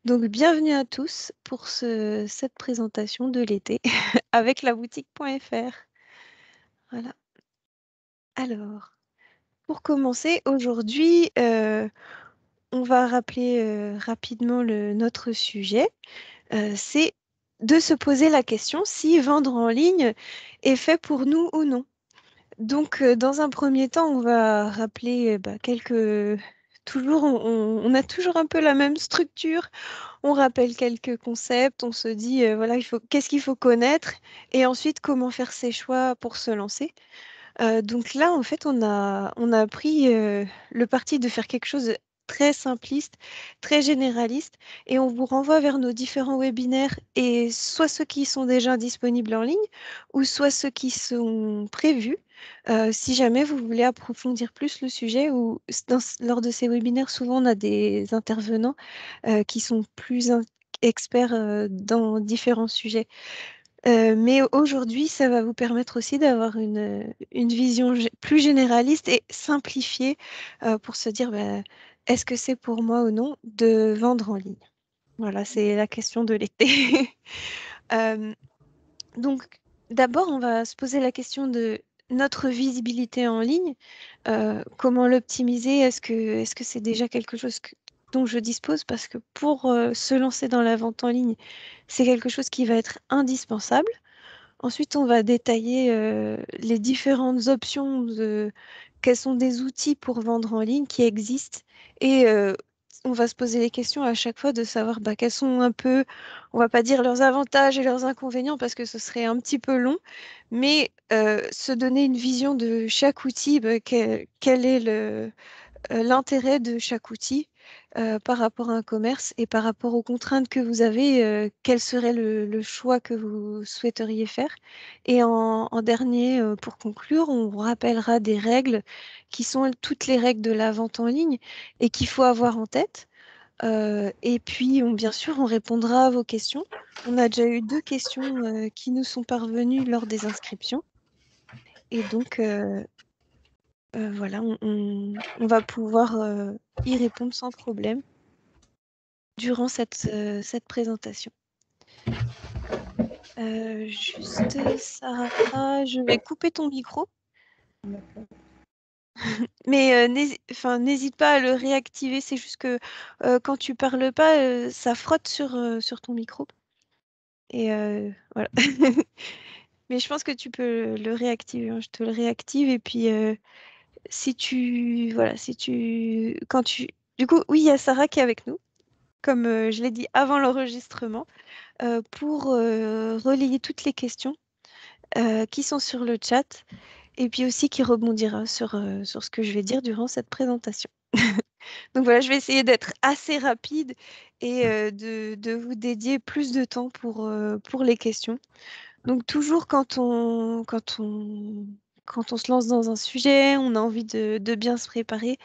Donc, bienvenue à tous pour cette présentation de l'été avec la boutique.fr. Voilà. Alors, pour commencer, aujourd'hui, on va rappeler rapidement notre sujet. C'est de se poser la question si vendre en ligne est fait pour nous ou non. Donc, dans un premier temps, on va rappeler quelques... Toujours, on a toujours un peu la même structure. On rappelle quelques concepts, on se dit, voilà, qu'est-ce qu'il faut connaître et ensuite comment faire ses choix pour se lancer. Donc là, en fait, on a pris le parti de faire quelque chose de très simpliste, très généraliste, et on vous renvoie vers nos différents webinaires, et soit ceux qui sont déjà disponibles en ligne, ou soit ceux qui sont prévus, si jamais vous voulez approfondir plus le sujet, ou lors de ces webinaires, souvent on a des intervenants qui sont plus experts dans différents sujets. Mais aujourd'hui, ça va vous permettre aussi d'avoir une vision plus généraliste et simplifiée pour se dire est-ce que c'est pour moi ou non de vendre en ligne? Voilà, c'est la question de l'été. Euh, donc, d'abord, on va se poser la question de notre visibilité en ligne. Comment l'optimiser? Est-ce que c'est déjà quelque chose dont je dispose? Parce que pour se lancer dans la vente en ligne, c'est quelque chose qui va être indispensable. Ensuite, on va détailler les différentes options de quels sont des outils pour vendre en ligne qui existent et on va se poser les questions à chaque fois de savoir quels sont un peu, on va pas dire leurs avantages et leurs inconvénients parce que ce serait un petit peu long, mais se donner une vision de chaque outil, quel est l'intérêt de chaque outil par rapport à un commerce et par rapport aux contraintes que vous avez, quel serait le choix que vous souhaiteriez faire. Et en dernier, pour conclure, on vous rappellera des règles qui sont toutes les règles de la vente en ligne et qu'il faut avoir en tête. Et puis, bien sûr, on répondra à vos questions. On a déjà eu 2 questions qui nous sont parvenues lors des inscriptions. Et donc, voilà, on va pouvoir y répondre sans problème durant cette présentation. Juste, Sarah, je vais couper ton micro, mais n'hésite pas à le réactiver. C'est juste que quand tu parles pas, ça frotte sur ton micro. Et voilà. Mais je pense que tu peux le réactiver, hein. Je te le réactive et puis voilà, du coup, oui, il y a Sarah qui est avec nous, comme je l'ai dit avant l'enregistrement, pour relayer toutes les questions qui sont sur le chat et puis aussi qui rebondira sur ce que je vais dire durant cette présentation. Donc voilà, je vais essayer d'être assez rapide et de vous dédier plus de temps pour les questions. Donc toujours quand on se lance dans un sujet, on a envie de bien se préparer.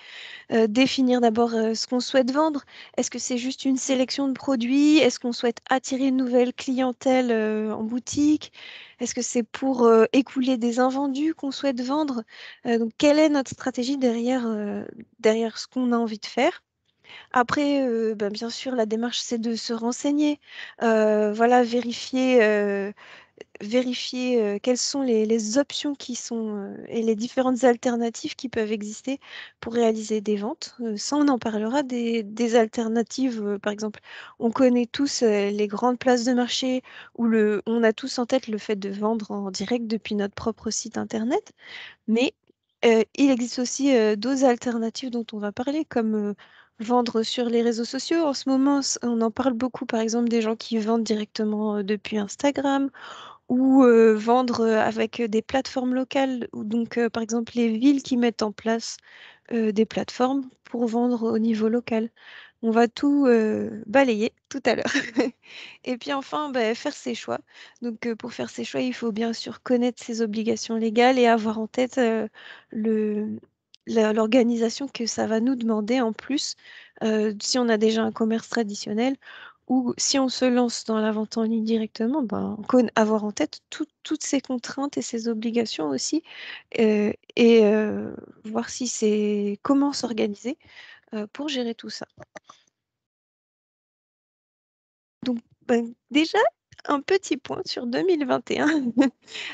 Définir d'abord ce qu'on souhaite vendre. Est-ce que c'est juste une sélection de produits? Est-ce qu'on souhaite attirer une nouvelle clientèle en boutique? Est-ce que c'est pour écouler des invendus qu'on souhaite vendre? Donc, quelle est notre stratégie derrière ce qu'on a envie de faire? Après, bien sûr, la démarche, c'est de se renseigner, voilà, vérifier quelles sont les options qui sont et les différentes alternatives qui peuvent exister pour réaliser des ventes. Ça, on en parlera des alternatives. Par exemple, on connaît tous les grandes places de marché où on a tous en tête le fait de vendre en direct depuis notre propre site internet. Mais il existe aussi d'autres alternatives dont on va parler, comme vendre sur les réseaux sociaux. En ce moment, on en parle beaucoup, par exemple, des gens qui vendent directement depuis Instagram ou vendre avec des plateformes locales, ou donc par exemple les villes qui mettent en place des plateformes pour vendre au niveau local. On va tout balayer tout à l'heure. Et puis enfin, faire ses choix. Donc pour faire ses choix, il faut bien sûr connaître ses obligations légales et avoir en tête le, l'organisation que ça va nous demander en plus si on a déjà un commerce traditionnel ou si on se lance dans la vente en ligne directement, avoir en tête toutes ces contraintes et ces obligations aussi et voir si c'est comment s'organiser pour gérer tout ça. Ben, déjà, un petit point sur 2021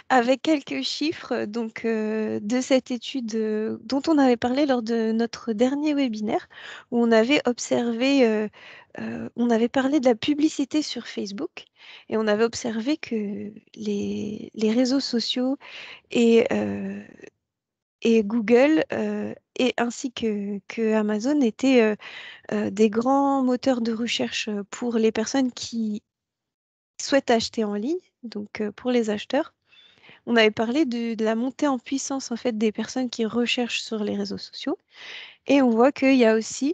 avec quelques chiffres de cette étude dont on avait parlé lors de notre dernier webinaire, où on avait parlé de la publicité sur Facebook et on avait observé que les réseaux sociaux et, euh, et Google et ainsi que Amazon étaient des grands moteurs de recherche pour les personnes qui souhaitent acheter en ligne, pour les acheteurs. On avait parlé de la montée en puissance en fait des personnes qui recherchent sur les réseaux sociaux et on voit qu'il y a aussi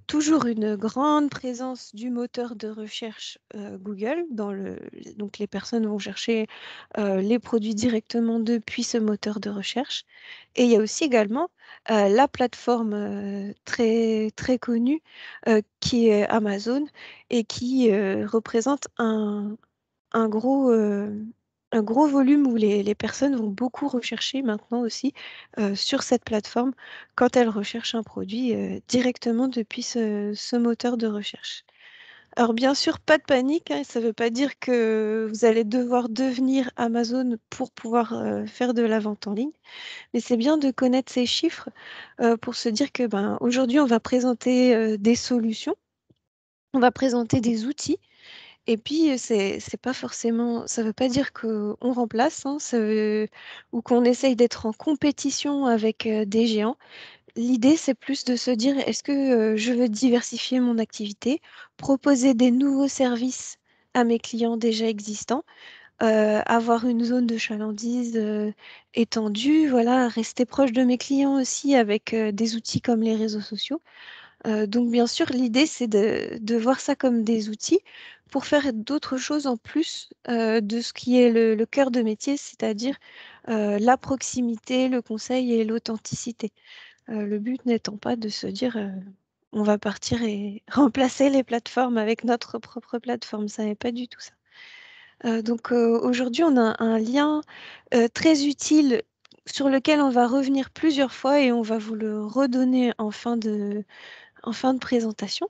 toujours une grande présence du moteur de recherche Google. Donc les personnes vont chercher les produits directement depuis ce moteur de recherche. Et il y a aussi également la plateforme très, très connue qui est Amazon et qui représente un gros, un gros volume où les personnes vont beaucoup rechercher maintenant aussi sur cette plateforme quand elles recherchent un produit directement depuis ce moteur de recherche. Alors bien sûr, pas de panique, hein, ça ne veut pas dire que vous allez devoir devenir Amazon pour pouvoir faire de la vente en ligne, mais c'est bien de connaître ces chiffres pour se dire que ben, aujourd'hui, on va présenter des solutions, on va présenter des outils et puis, c'est pas forcément ça veut pas dire qu'on remplace, hein, ou qu'on essaye d'être en compétition avec, des géants. L'idée, c'est plus de se dire: «Est-ce que, je veux diversifier mon activité, proposer des nouveaux services à mes clients déjà existants, avoir une zone de chalandise, étendue, voilà, rester proche de mes clients aussi avec, des outils comme les réseaux sociaux». Donc bien sûr, l'idée, c'est de voir ça comme des outils pour faire d'autres choses en plus de ce qui est le cœur de métier, c'est-à-dire la proximité, le conseil et l'authenticité. Le but n'étant pas de se dire on va partir et remplacer les plateformes avec notre propre plateforme, ça n'est pas du tout ça. Aujourd'hui, on a un lien très utile sur lequel on va revenir plusieurs fois et on va vous le redonner en fin de présentation.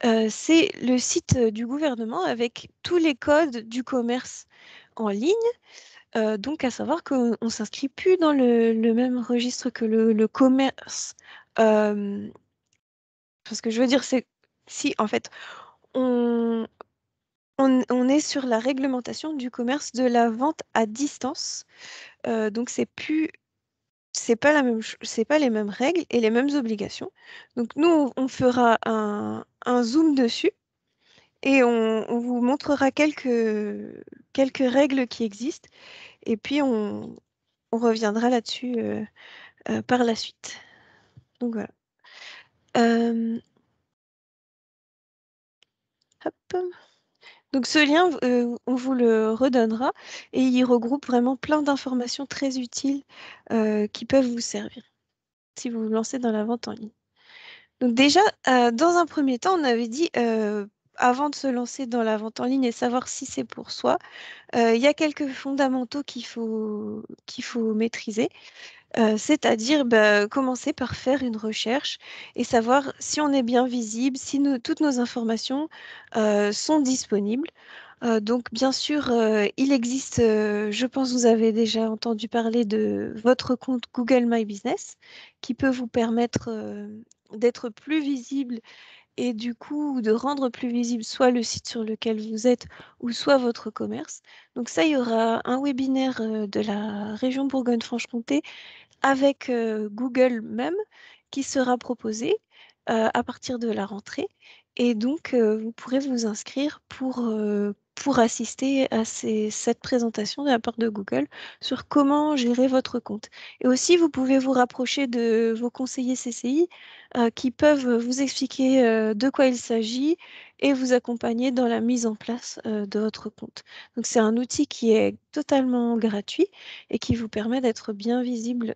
C'est le site du gouvernement avec tous les codes du commerce en ligne. Donc, à savoir qu'on ne s'inscrit plus dans le même registre que le commerce. Ce que je veux dire, c'est si en fait, on, on est sur la réglementation du commerce de la vente à distance. Donc, c'est pas c'est pas les mêmes règles et les mêmes obligations. Donc, nous, on fera un zoom dessus. Et on vous montrera quelques règles qui existent et puis on reviendra là-dessus par la suite. Donc voilà. Euh, hop. Donc ce lien, on vous le redonnera et il regroupe vraiment plein d'informations très utiles qui peuvent vous servir si vous vous lancez dans la vente en ligne. Donc déjà, dans un premier temps, on avait dit, avant de se lancer dans la vente en ligne et savoir si c'est pour soi, il y a quelques fondamentaux qu'il faut maîtriser, c'est-à-dire commencer par faire une recherche et savoir si on est bien visible, si toutes nos informations sont disponibles. Donc bien sûr, il existe, je pense que vous avez déjà entendu parler de votre compte Google My Business qui peut vous permettre d'être plus visible et du coup de rendre plus visible soit le site sur lequel vous êtes ou soit votre commerce. Donc ça, il y aura un webinaire de la région Bourgogne-Franche-Comté avec Google même qui sera proposé à partir de la rentrée. Et donc, vous pourrez vous inscrire pour assister à cette présentation de la part de Google sur comment gérer votre compte. Et aussi, vous pouvez vous rapprocher de vos conseillers CCI qui peuvent vous expliquer de quoi il s'agit et vous accompagner dans la mise en place de votre compte. Donc, c'est un outil qui est totalement gratuit et qui vous permet d'être bien visible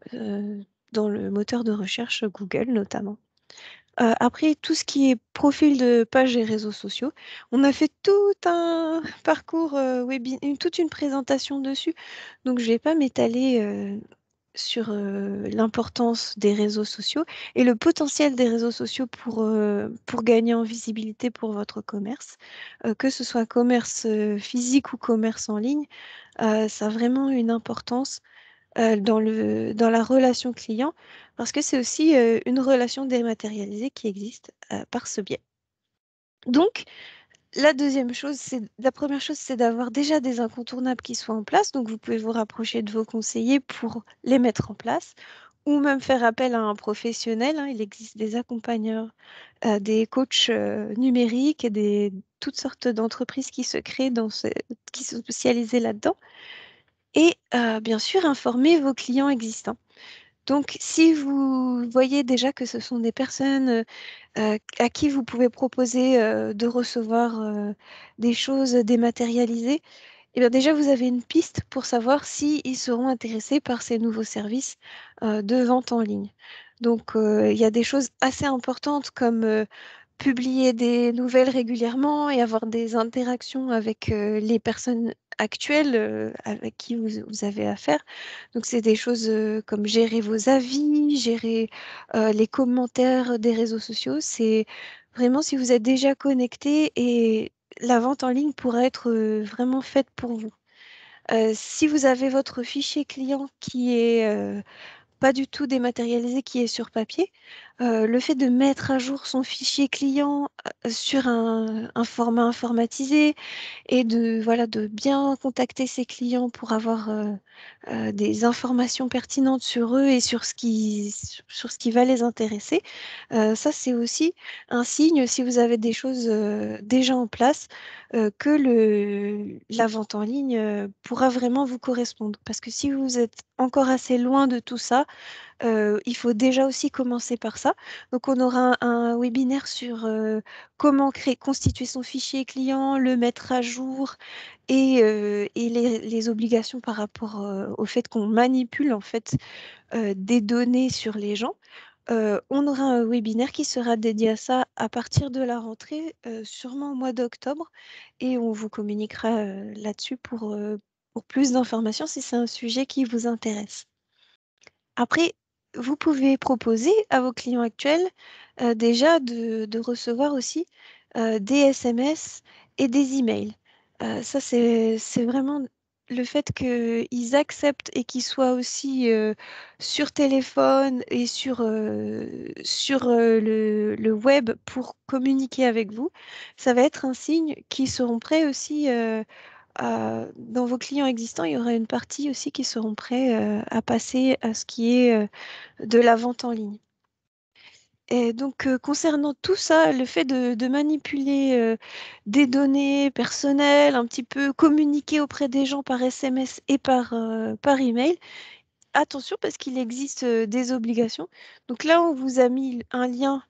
dans le moteur de recherche Google notamment. Après, tout ce qui est profil de page et réseaux sociaux, on a fait tout un parcours toute une présentation dessus, donc je ne vais pas m'étaler sur l'importance des réseaux sociaux et le potentiel des réseaux sociaux pour gagner en visibilité pour votre commerce. Que ce soit commerce physique ou commerce en ligne, ça a vraiment une importance dans la relation client parce que c'est aussi une relation dématérialisée qui existe par ce biais. Donc, la première chose, c'est d'avoir déjà des incontournables qui soient en place. Donc, vous pouvez vous rapprocher de vos conseillers pour les mettre en place ou même faire appel à un professionnel, hein. Il existe des accompagneurs, des coachs numériques et toutes sortes d'entreprises qui se créent qui sont spécialisées là-dedans. Et bien sûr, informer vos clients existants. Donc, si vous voyez déjà que ce sont des personnes à qui vous pouvez proposer de recevoir des choses dématérialisées, et bien déjà, vous avez une piste pour savoir s'ils seront intéressés par ces nouveaux services de vente en ligne. Donc, il y a des choses assez importantes comme publier des nouvelles régulièrement et avoir des interactions avec les personnes actuelles avec qui vous avez affaire. Donc, c'est des choses comme gérer vos avis, gérer les commentaires des réseaux sociaux. C'est vraiment si vous êtes déjà connecté et la vente en ligne pourra être vraiment faite pour vous. Si vous avez votre fichier client qui est pas du tout dématérialisé, qui est sur papier, le fait de mettre à jour son fichier client sur un format informatisé et voilà, de bien contacter ses clients pour avoir des informations pertinentes sur eux et sur ce qui va les intéresser. Ça, c'est aussi un signe, si vous avez des choses déjà en place, que la vente en ligne pourra vraiment vous correspondre. Parce que si vous êtes encore assez loin de tout ça, il faut déjà aussi commencer par ça. Donc, on aura un webinaire sur comment constituer son fichier client, le mettre à jour et les obligations par rapport au fait qu'on manipule en fait des données sur les gens. On aura un webinaire qui sera dédié à ça à partir de la rentrée, sûrement au mois d'octobre, et on vous communiquera là-dessus pour plus d'informations si c'est un sujet qui vous intéresse. Après, vous pouvez proposer à vos clients actuels déjà de recevoir aussi des SMS et des emails. Ça, c'est vraiment le fait qu'ils acceptent et qu'ils soient aussi sur téléphone et sur le web pour communiquer avec vous. Ça va être un signe qu'ils seront prêts aussi dans vos clients existants, il y aura une partie aussi qui seront prêts à passer à ce qui est de la vente en ligne. Et donc, concernant tout ça, le fait de manipuler des données personnelles, un petit peu communiquer auprès des gens par SMS et par email, attention parce qu'il existe des obligations. Donc là, on vous a mis un lien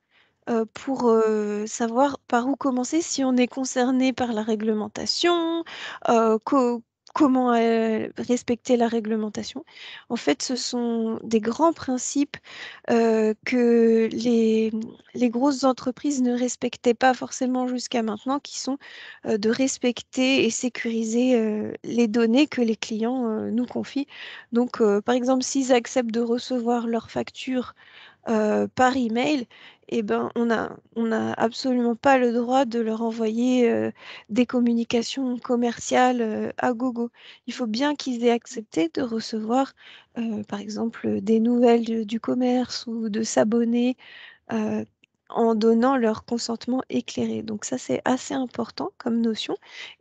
pour savoir par où commencer si on est concerné par la réglementation, comment respecter la réglementation. En fait, ce sont des grands principes que les grosses entreprises ne respectaient pas forcément jusqu'à maintenant, qui sont de respecter et sécuriser les données que les clients nous confient. Donc, par exemple, s'ils acceptent de recevoir leurs factures par email, eh ben, on n'a absolument pas le droit de leur envoyer des communications commerciales à gogo. Il faut bien qu'ils aient accepté de recevoir, par exemple, des nouvelles du commerce ou de s'abonner euh, en donnant leur consentement éclairé. Donc ça, c'est assez important comme notion.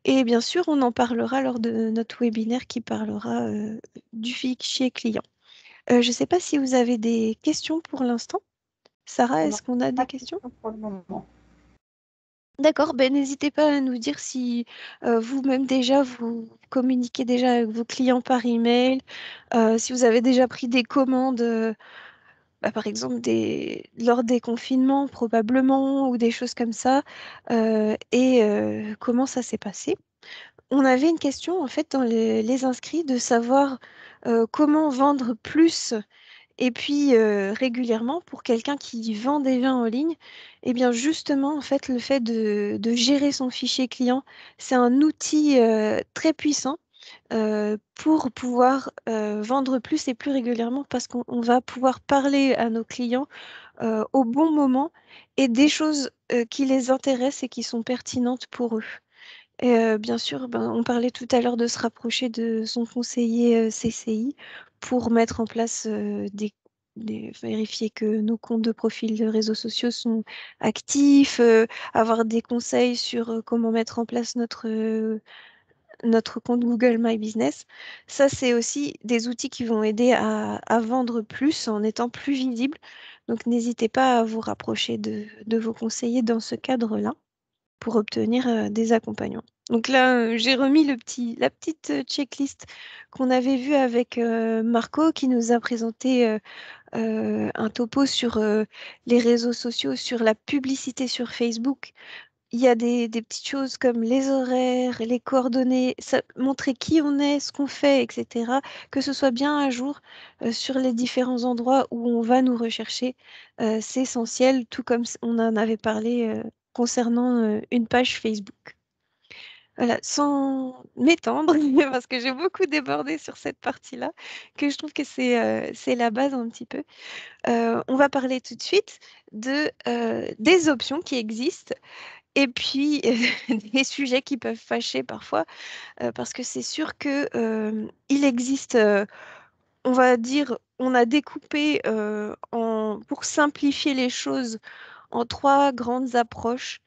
Et bien sûr, on en parlera lors de notre webinaire qui parlera du fichier client. Je ne sais pas si vous avez des questions pour l'instant. Sarah, Non, est-ce qu'on a pas des de questions? questions pour le moment. D'accord, ben, n'hésitez pas à nous dire si vous-même déjà vous communiquez déjà avec vos clients par email, si vous avez déjà pris des commandes, par exemple lors des confinements probablement, ou des choses comme ça, et comment ça s'est passé. On avait une question en fait dans les inscrits de savoir comment vendre plus et puis régulièrement, pour quelqu'un qui vend des vins en ligne, eh bien justement, en fait, le fait de gérer son fichier client, c'est un outil très puissant pour pouvoir vendre plus et plus régulièrement parce qu'on va pouvoir parler à nos clients au bon moment et des choses qui les intéressent et qui sont pertinentes pour eux. Et bien sûr, ben, on parlait tout à l'heure de se rapprocher de son conseiller CCI pour mettre en place vérifier que nos comptes de profil de réseaux sociaux sont actifs, avoir des conseils sur comment mettre en place notre compte Google My Business. Ça, c'est aussi des outils qui vont aider à vendre plus en étant plus visible. Donc, n'hésitez pas à vous rapprocher de vos conseillers dans ce cadre-là pour obtenir des accompagnements. Donc là, j'ai remis la petite checklist qu'on avait vue avec Marco qui nous a présenté un topo sur les réseaux sociaux, sur la publicité sur Facebook. Il y a des petites choses comme les horaires, les coordonnées, montrer qui on est, ce qu'on fait, etc. Que ce soit bien à jour sur les différents endroits où on va nous rechercher, c'est essentiel, tout comme on en avait parlé concernant une page Facebook. Voilà, sans m'étendre, parce que j'ai beaucoup débordé sur cette partie-là, que je trouve que c'est la base un petit peu. On va parler tout de suite des options qui existent et puis, des sujets qui peuvent fâcher parfois, parce que c'est sûr que, il existe, on va dire, on a découpé, pour simplifier les choses en 3 grandes approches,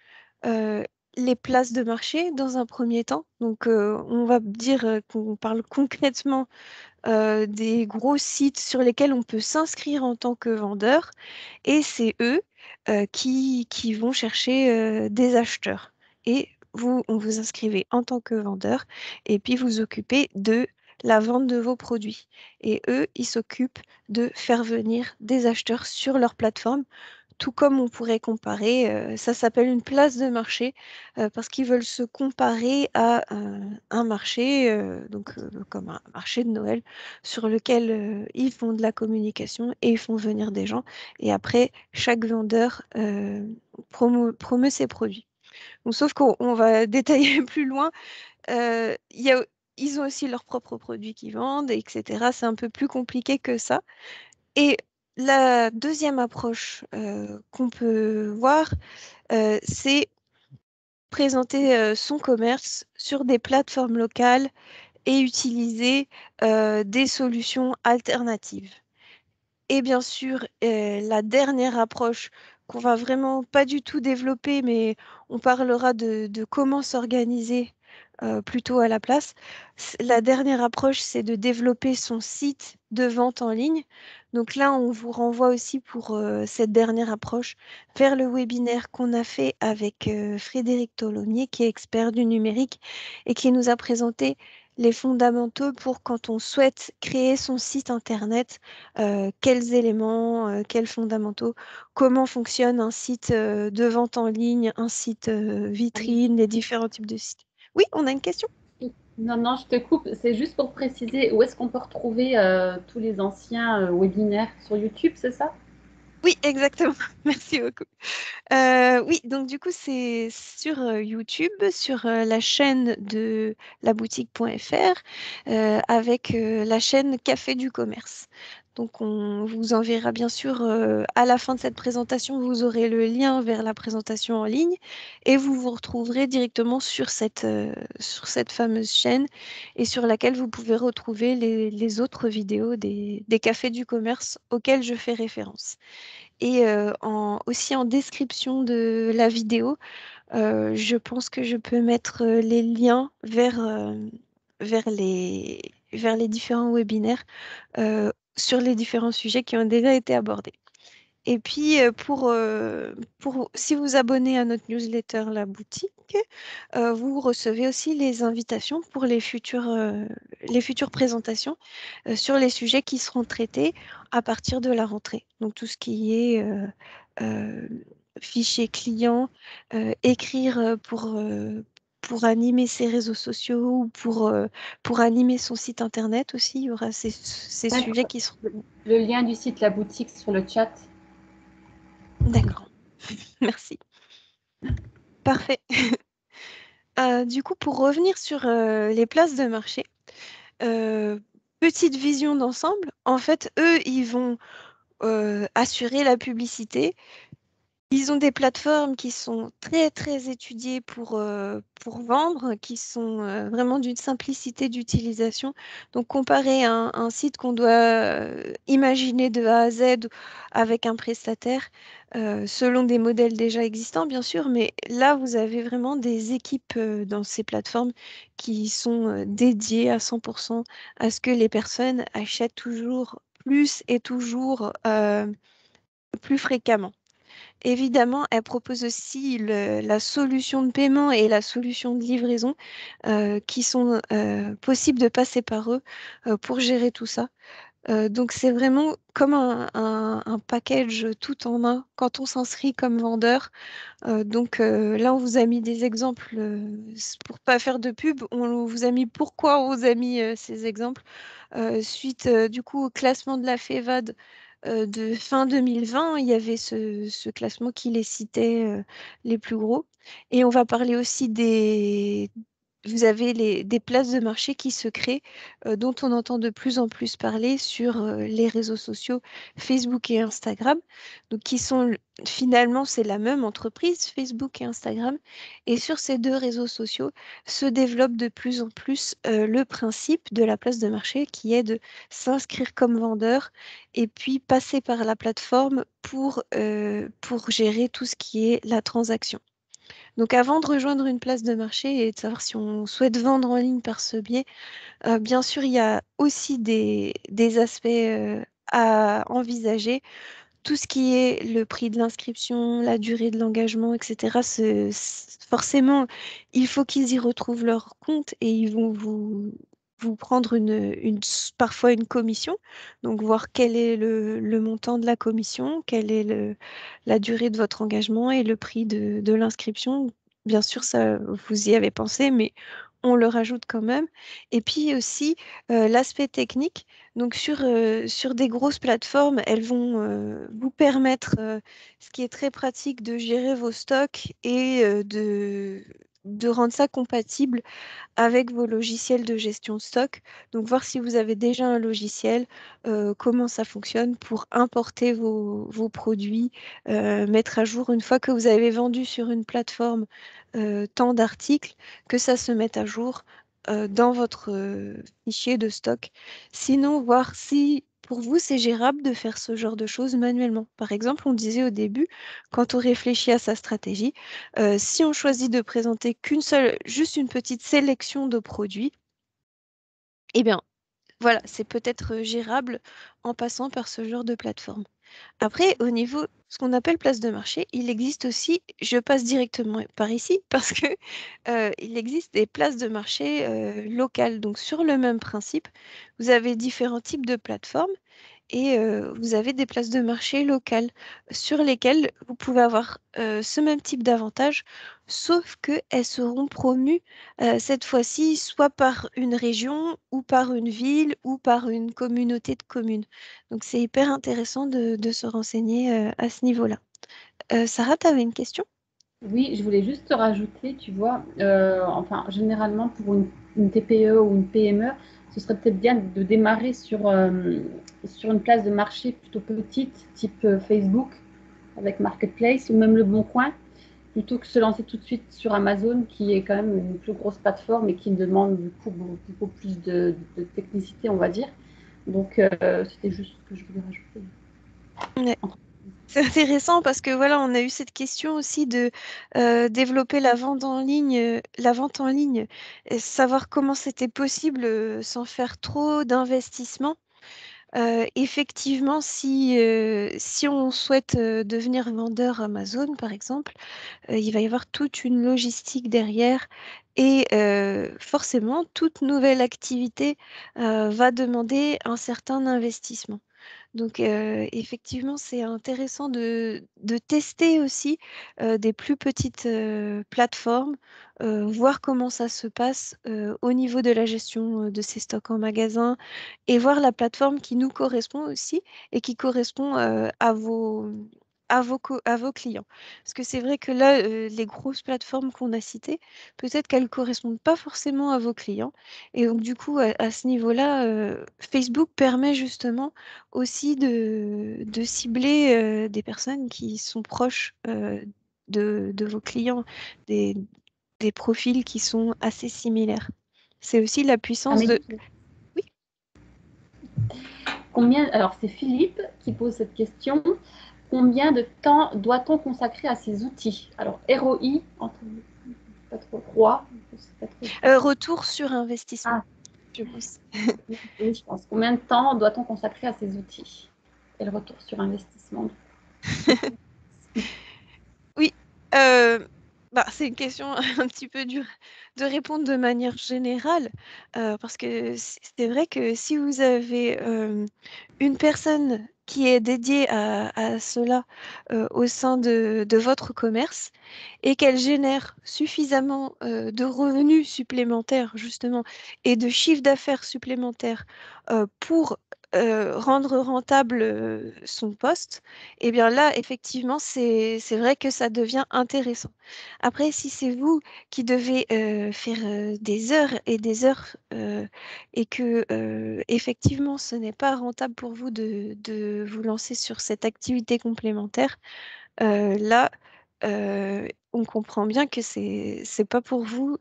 heu, les places de marché dans un premier temps. Donc, on va dire, qu'on parle concrètement des gros sites sur lesquels on peut s'inscrire en tant que vendeur et c'est eux qui vont chercher des acheteurs. Et vous, on vous inscrivez en tant que vendeur et puis vous occupez de la vente de vos produits. Et eux, ils s'occupent de faire venir des acheteurs sur leur plateforme tout comme on pourrait comparer, ça s'appelle une place de marché, parce qu'ils veulent se comparer à un marché, donc comme un marché de Noël sur lequel, ils font de la communication et ils font venir des gens et après chaque vendeur, promeut ses produits. Donc sauf qu'on va détailler plus loin, il y a ils ont aussi leurs propres produits qu'ils vendent et cetera. C'est un peu plus compliqué que ça. Et la deuxième approche qu'on peut voir, c'est présenter son commerce sur des plateformes locales et utiliser des solutions alternatives. Et bien sûr, la dernière approche qu'on va vraiment pas du tout développer, mais on parlera de comment s'organiser plutôt à la place. La dernière approche, c'est de développer son site de vente en ligne. Donc là, on vous renvoie aussi pour cette dernière approche vers le webinaire qu'on a fait avec Frédéric Tholomyès, qui est expert du numérique et qui nous a présenté les fondamentaux pour quand on souhaite créer son site internet, quels éléments, quels fondamentaux, comment fonctionne un site de vente en ligne, un site Oui. vitrine, les différents types de sites. Oui, on a une question? Non, non, je te coupe. C'est juste pour préciser où est-ce qu'on peut retrouver tous les anciens webinaires sur YouTube, c'est ça? Oui, exactement. Merci beaucoup. Oui, donc du coup, c'est sur YouTube, sur la chaîne de laboutique.fr, avec la chaîne Café du commerce. Donc, on vous enverra bien sûr à la fin de cette présentation, vous aurez le lien vers la présentation en ligne et vous vous retrouverez directement sur cette fameuse chaîne et sur laquelle vous pouvez retrouver les autres vidéos des cafés du commerce auxquels je fais référence. Et aussi en description de la vidéo, je pense que je peux mettre les liens vers vers les différents webinaires sur les différents sujets qui ont déjà été abordés. Et puis, si vous abonnez à notre newsletter La Boutique, vous recevez aussi les invitations pour les futures présentations sur les sujets qui seront traités à partir de la rentrée. Donc, tout ce qui est euh, fichier client, écrire pour animer ses réseaux sociaux ou pour animer son site internet aussi. Il y aura ces sujets D'accord. qui seront... Le lien du site La Boutique sur le chat. D'accord, merci. Parfait. Du coup, pour revenir sur les places de marché, petite vision d'ensemble. En fait, eux, ils vont assurer la publicité. Ils ont des plateformes qui sont très, très étudiées pour vendre, qui sont vraiment d'une simplicité d'utilisation. Donc, comparé à un site qu'on doit imaginer de A à Z avec un prestataire, selon des modèles déjà existants, bien sûr, mais là, vous avez vraiment des équipes dans ces plateformes qui sont dédiées à 100% à ce que les personnes achètent toujours plus et toujours plus fréquemment. Évidemment, elle propose aussi la solution de paiement et la solution de livraison qui sont possibles de passer par eux pour gérer tout ça. Donc c'est vraiment comme un package tout en un quand on s'inscrit comme vendeur. Donc là, on vous a mis des exemples pour pas faire de pub. On vous a mis pourquoi on vous a mis ces exemples. Suite du coup au classement de la FEVAD de fin 2020, il y avait ce classement qui les citait les plus gros. Et on va parler aussi des... Vous avez des places de marché qui se créent, dont on entend de plus en plus parler sur les réseaux sociaux Facebook et Instagram, donc qui sont finalement, c'est la même entreprise, Facebook et Instagram. Et sur ces deux réseaux sociaux se développe de plus en plus le principe de la place de marché qui est de s'inscrire comme vendeur et puis passer par la plateforme pour gérer tout ce qui est la transaction. Donc avant de rejoindre une place de marché et de savoir si on souhaite vendre en ligne par ce biais, bien sûr, il y a aussi des aspects à envisager. Tout ce qui est le prix de l'inscription, la durée de l'engagement, etc., forcément, il faut qu'ils y retrouvent leur compte et ils vont vous prendre parfois une commission. Donc, voir quel est le montant de la commission, quelle est la durée de votre engagement et le prix de l'inscription. Bien sûr, ça, vous y avez pensé, mais on le rajoute quand même. Et puis aussi, l'aspect technique. Donc sur des grosses plateformes, elles vont vous permettre, ce qui est très pratique, de gérer vos stocks et de rendre ça compatible avec vos logiciels de gestion de stock. Donc voir si vous avez déjà un logiciel, comment ça fonctionne pour importer vos produits, mettre à jour une fois que vous avez vendu sur une plateforme tant d'articles, que ça se mette à jour dans votre fichier de stock. Sinon, voir si pour vous, c'est gérable de faire ce genre de choses manuellement. Par exemple, on disait au début, quand on réfléchit à sa stratégie, si on choisit de présenter qu'une seule, juste une petite sélection de produits, eh bien, voilà, c'est peut-être gérable en passant par ce genre de plateforme. Après, au niveau, ce qu'on appelle place de marché, il existe aussi, je passe directement par ici, parce que il existe des places de marché locales. Donc, sur le même principe, vous avez différents types de plateformes et vous avez des places de marché locales sur lesquelles vous pouvez avoir ce même type d'avantages, sauf qu'elles seront promues cette fois-ci soit par une région ou par une ville ou par une communauté de communes. Donc c'est hyper intéressant de se renseigner à ce niveau-là. Sarah, tu avais une question? Oui, je voulais juste te rajouter, tu vois, enfin, généralement pour une TPE ou une PME, ce serait peut-être bien de démarrer sur une place de marché plutôt petite, type Facebook, avec Marketplace, ou même Le Bon Coin, plutôt que se lancer tout de suite sur Amazon, qui est quand même une plus grosse plateforme et qui demande du coup beaucoup plus de technicité, on va dire. Donc, c'était juste ce que je voulais rajouter. Ouais. C'est intéressant parce que voilà, on a eu cette question aussi de développer la vente en ligne, et savoir comment c'était possible sans faire trop d'investissement. Effectivement, si on souhaite devenir vendeur Amazon, par exemple, il va y avoir toute une logistique derrière et forcément, toute nouvelle activité va demander un certain investissement. Donc, effectivement, c'est intéressant de tester aussi des plus petites plateformes, voir comment ça se passe au niveau de la gestion de ces stocks en magasin et voir la plateforme qui nous correspond aussi et qui correspond à vos clients. Parce que c'est vrai que là, les grosses plateformes qu'on a citées, peut-être qu'elles ne correspondent pas forcément à vos clients. Et donc, du coup, à ce niveau-là, Facebook permet justement aussi de cibler des personnes qui sont proches de vos clients, des, des profils qui sont assez similaires. C'est aussi la puissance de... Amélie, Oui, alors c'est Philippe qui pose cette question. Combien de temps doit-on consacrer à ces outils? Alors, ROI, entre pas trop, roi, pas trop. retour sur investissement, Ah, je pense. oui, je pense. Combien de temps doit-on consacrer à ces outils? Et le retour sur investissement. Oui, c'est une question un petit peu dure de répondre de manière générale, parce que c'est vrai que si vous avez une personne qui est dédiée à cela au sein de votre commerce et qu'elle génère suffisamment de revenus supplémentaires, justement, et de chiffre d'affaires supplémentaires pour rendre rentable son poste, eh bien là, effectivement, c'est vrai que ça devient intéressant. Après, si c'est vous qui devez faire des heures et des heures et que effectivement ce n'est pas rentable pour vous de vous lancer sur cette activité complémentaire, là, on comprend bien que c'est pas pour vous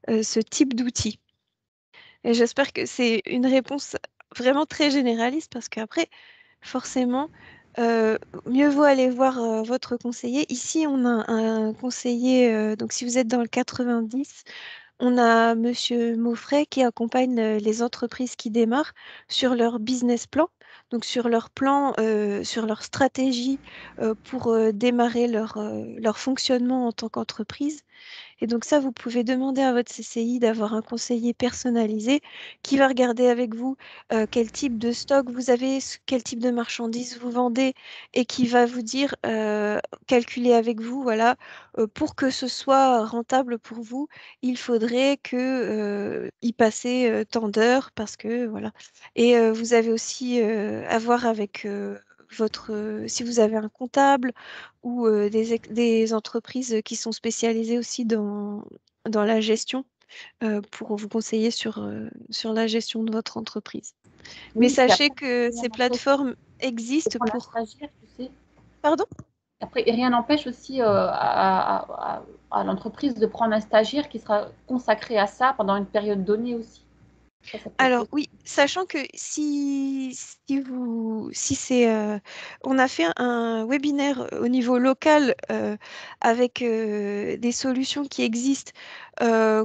ce type d'outil. Et j'espère que c'est une réponse vraiment très généraliste parce qu'après, forcément, euh, mieux vaut aller voir votre conseiller. Ici, on a un conseiller, donc si vous êtes dans le 90, on a Monsieur Maufray qui accompagne les entreprises qui démarrent sur leur business plan, donc sur leur plan, sur leur stratégie pour démarrer leur fonctionnement en tant qu'entreprise. Et donc ça, vous pouvez demander à votre CCI d'avoir un conseiller personnalisé qui va regarder avec vous quel type de stock vous avez, quel type de marchandises vous vendez et qui va vous dire, calculer avec vous, voilà, pour que ce soit rentable pour vous, il faudrait que y passer tant d'heures parce que voilà. Et vous avez aussi à voir avec si vous avez un comptable ou des entreprises qui sont spécialisées aussi dans la gestion pour vous conseiller sur la gestion de votre entreprise. Mais Oui, puis sachez après, que rien ces n'empêche plateformes de existent prendre un pour... stagiaire, tu sais. Pardon? Après, rien n'empêche aussi à l'entreprise de prendre un stagiaire qui sera consacré à ça pendant une période donnée aussi. Ça peut être Alors possible. oui, sachant que si c'est, on a fait un webinaire au niveau local avec des solutions qui existent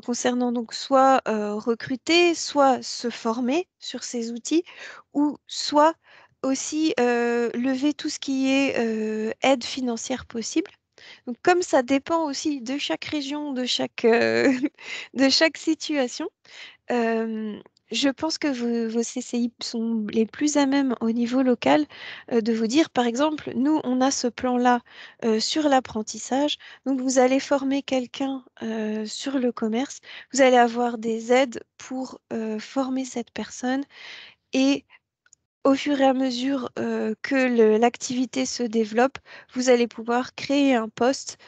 concernant donc soit recruter, soit se former sur ces outils, ou soit aussi lever tout ce qui est aide financière possible. Donc comme ça dépend aussi de chaque région, de chaque, de chaque situation. Euh, je pense que vos CCI sont les plus à même au niveau local de vous dire, par exemple, nous, on a ce plan-là sur l'apprentissage. Donc, vous allez former quelqu'un sur le commerce. Vous allez avoir des aides pour former cette personne. Et au fur et à mesure que l'activité se développe, vous allez pouvoir créer un poste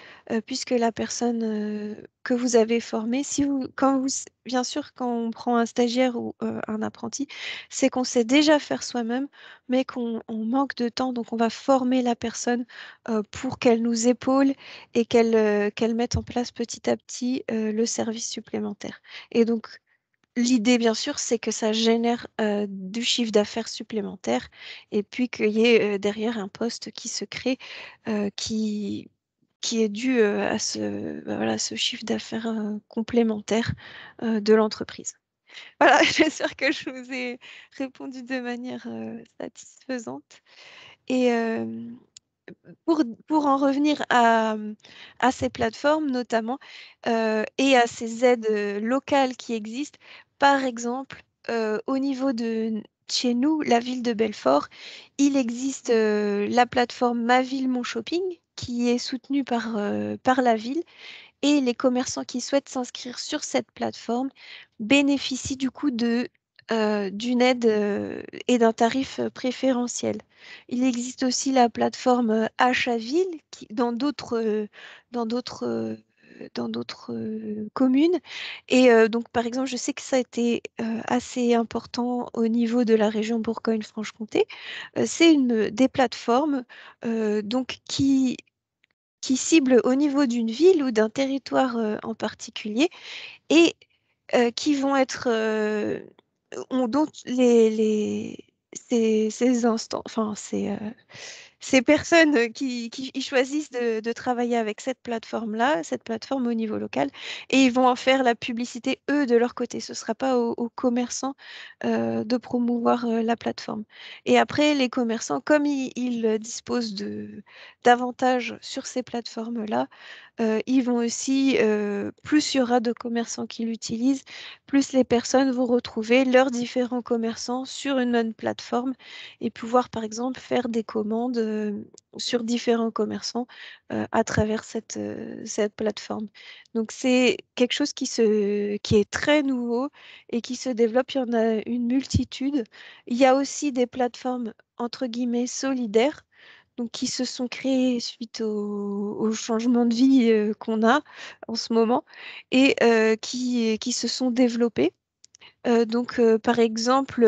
puisque la personne que vous avez formée, si vous, quand vous, bien sûr, quand on prend un stagiaire ou un apprenti, c'est qu'on sait déjà faire soi-même, mais qu'on manque de temps, donc on va former la personne pour qu'elle nous épaule et qu'elle mette en place petit à petit le service supplémentaire. Et donc, l'idée, bien sûr, c'est que ça génère du chiffre d'affaires supplémentaire et puis qu'il y ait derrière un poste qui se crée qui est dû à voilà, ce chiffre d'affaires complémentaire de l'entreprise. Voilà, j'espère que je vous ai répondu de manière satisfaisante. Et pour en revenir à ces plateformes notamment et à ces aides locales qui existent, par exemple, au niveau de chez nous, la ville de Belfort, il existe la plateforme Ma Ville, Mon Shopping qui est soutenue par la ville et les commerçants qui souhaitent s'inscrire sur cette plateforme bénéficient du coup de d'une aide et d'un tarif préférentiel. Il existe aussi la plateforme Achat-Ville qui, dans d'autres, dans d'autres communes. Et donc, par exemple, je sais que ça a été assez important au niveau de la région Bourgogne-Franche-Comté. C'est des plateformes donc qui ciblent au niveau d'une ville ou d'un territoire en particulier et qui vont être dont ces instants, enfin ces personnes qui ils choisissent de travailler avec cette plateforme-là, cette plateforme au niveau local, et ils vont en faire la publicité, eux, de leur côté. Ce ne sera pas aux commerçants de promouvoir la plateforme. Et après, les commerçants, comme ils disposent d'avantages sur ces plateformes-là, ils vont aussi, plus il y aura de commerçants qui l'utilisent, plus les personnes vont retrouver leurs différents commerçants sur une même plateforme et pouvoir, par exemple, faire des commandes sur différents commerçants à travers cette plateforme. Donc, c'est quelque chose qui est très nouveau et qui se développe. Il y en a une multitude. Il y a aussi des plateformes, entre guillemets, solidaires, donc qui se sont créées suite au changement de vie qu'on a en ce moment et qui se sont développées. Donc, par exemple,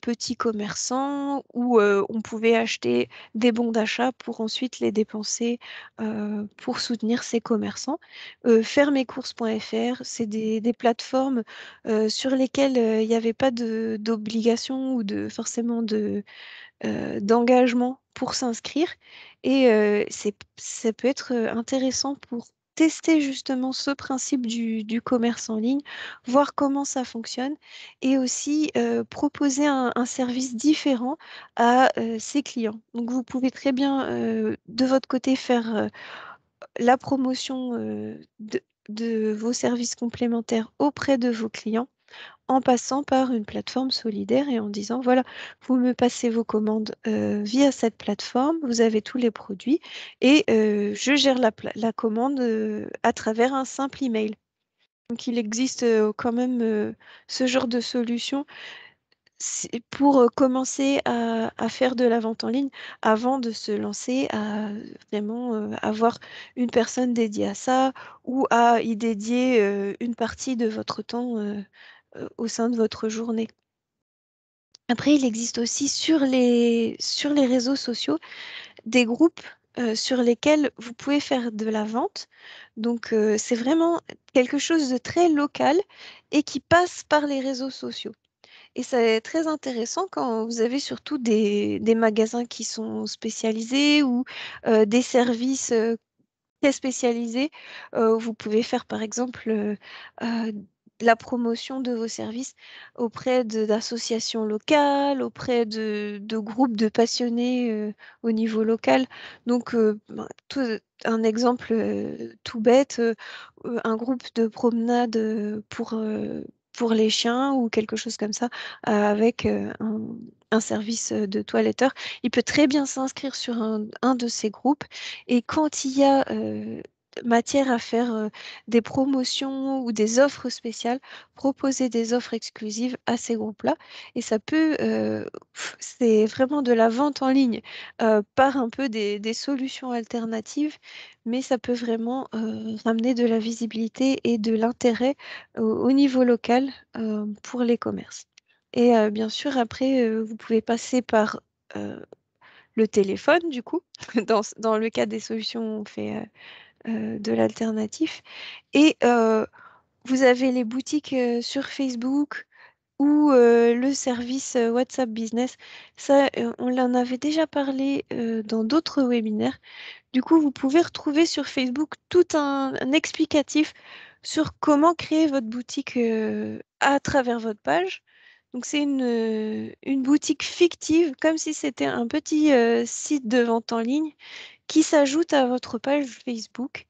petits commerçants où on pouvait acheter des bons d'achat pour ensuite les dépenser pour soutenir ces commerçants. Fairmescourses.fr, c'est des plateformes sur lesquelles il n'y avait pas d'obligation ou forcément d'engagement pour s'inscrire. Et ça peut être intéressant pour tester justement ce principe du commerce en ligne, voir comment ça fonctionne et aussi proposer un service différent à ses clients. Donc vous pouvez très bien de votre côté faire la promotion de vos services complémentaires auprès de vos clients en passant par une plateforme solidaire et en disant, voilà, vous me passez vos commandes via cette plateforme, vous avez tous les produits et je gère la commande à travers un simple email. Donc il existe quand même ce genre de solution pour commencer à faire de la vente en ligne avant de se lancer à vraiment avoir une personne dédiée à ça ou à y dédier une partie de votre temps au sein de votre journée. Après, il existe aussi sur les réseaux sociaux des groupes sur lesquels vous pouvez faire de la vente. Donc, c'est vraiment quelque chose de très local et qui passe par les réseaux sociaux. Et c'est très intéressant quand vous avez surtout des magasins qui sont spécialisés ou des services très spécialisés. Vous pouvez faire par exemple euh, la promotion de vos services auprès d'associations locales, auprès de groupes de passionnés au niveau local. Donc, un exemple tout bête, un groupe de promenade pour les chiens ou quelque chose comme ça, avec un service de toiletteur. Il peut très bien s'inscrire sur un de ces groupes et quand il y a matière à faire des promotions ou des offres spéciales, proposer des offres exclusives à ces groupes-là. Et ça peut, c'est vraiment de la vente en ligne par un peu des solutions alternatives, mais ça peut vraiment ramener de la visibilité et de l'intérêt au niveau local pour les commerces. Et bien sûr, après, vous pouvez passer par le téléphone, du coup. Dans le cas des solutions, on fait de l'alternatif. Et vous avez les boutiques sur Facebook ou le service WhatsApp Business. Ça, on en avait déjà parlé dans d'autres webinaires. Du coup, vous pouvez retrouver sur Facebook tout un explicatif sur comment créer votre boutique à travers votre page. Donc, c'est une boutique fictive, comme si c'était un petit site de vente en ligne qui s'ajoute à votre page Facebook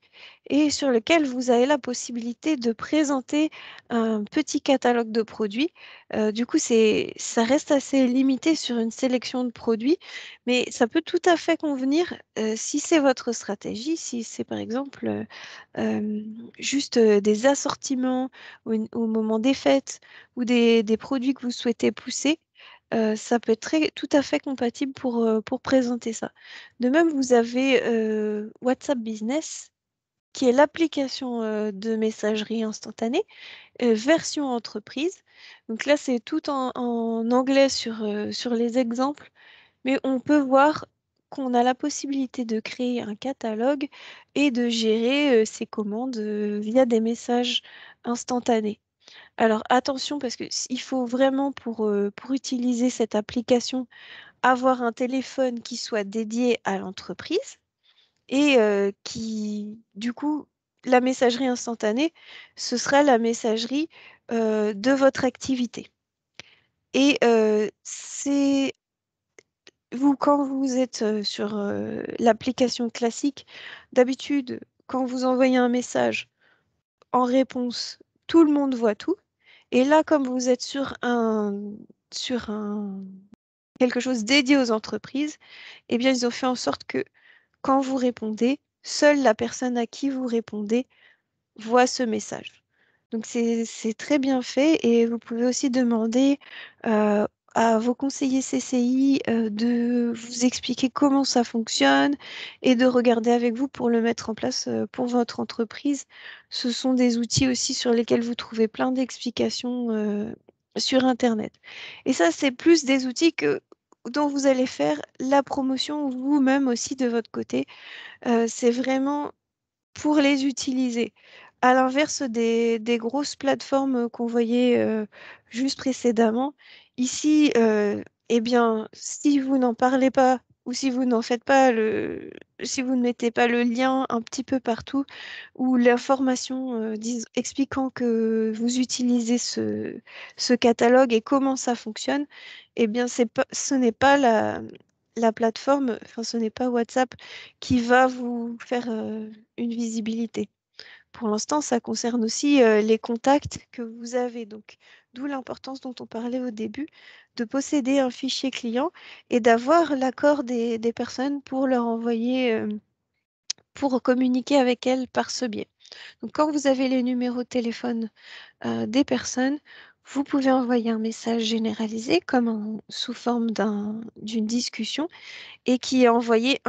et sur lequel vous avez la possibilité de présenter un petit catalogue de produits. Du coup, ça reste assez limité sur une sélection de produits, mais ça peut tout à fait convenir si c'est votre stratégie, si c'est par exemple juste des assortiments au moment des fêtes ou des produits que vous souhaitez pousser. Ça peut être tout à fait compatible pour présenter ça. De même, vous avez WhatsApp Business, qui est l'application de messagerie instantanée, version entreprise. Donc là, c'est tout en anglais sur les exemples, mais on peut voir qu'on a la possibilité de créer un catalogue et de gérer ses commandes via des messages instantanés. Alors attention, parce qu'il faut vraiment pour utiliser cette application avoir un téléphone qui soit dédié à l'entreprise et du coup, la messagerie instantanée, ce sera la messagerie de votre activité. Et quand vous êtes sur l'application classique, d'habitude, quand vous envoyez un message en réponse, tout le monde voit tout. Et là, comme vous êtes sur quelque chose dédié aux entreprises, eh bien, ils ont fait en sorte que quand vous répondez, seule la personne à qui vous répondez voit ce message. Donc c'est très bien fait et vous pouvez aussi demander à vos conseillers CCI de vous expliquer comment ça fonctionne et de regarder avec vous pour le mettre en place pour votre entreprise. Ce sont des outils aussi sur lesquels vous trouvez plein d'explications sur Internet. Et ça, c'est plus des outils dont vous allez faire la promotion vous-même aussi de votre côté. C'est vraiment pour les utiliser. À l'inverse des grosses plateformes qu'on voyait juste précédemment, ici, eh bien, si vous n'en parlez pas ou si vous n'en faites pas si vous ne mettez pas le lien un petit peu partout ou l'information expliquant que vous utilisez ce catalogue et comment ça fonctionne, eh bien, ce n'est pas la plateforme, enfin, ce n'est pas WhatsApp qui va vous faire une visibilité. Pour l'instant, ça concerne aussi les contacts que vous avez. Donc, d'où l'importance dont on parlait au début, de posséder un fichier client et d'avoir l'accord des personnes pour leur envoyer, pour communiquer avec elles par ce biais. Donc, quand vous avez les numéros de téléphone des personnes, vous pouvez envoyer un message généralisé sous forme d'une discussion et qui est envoyé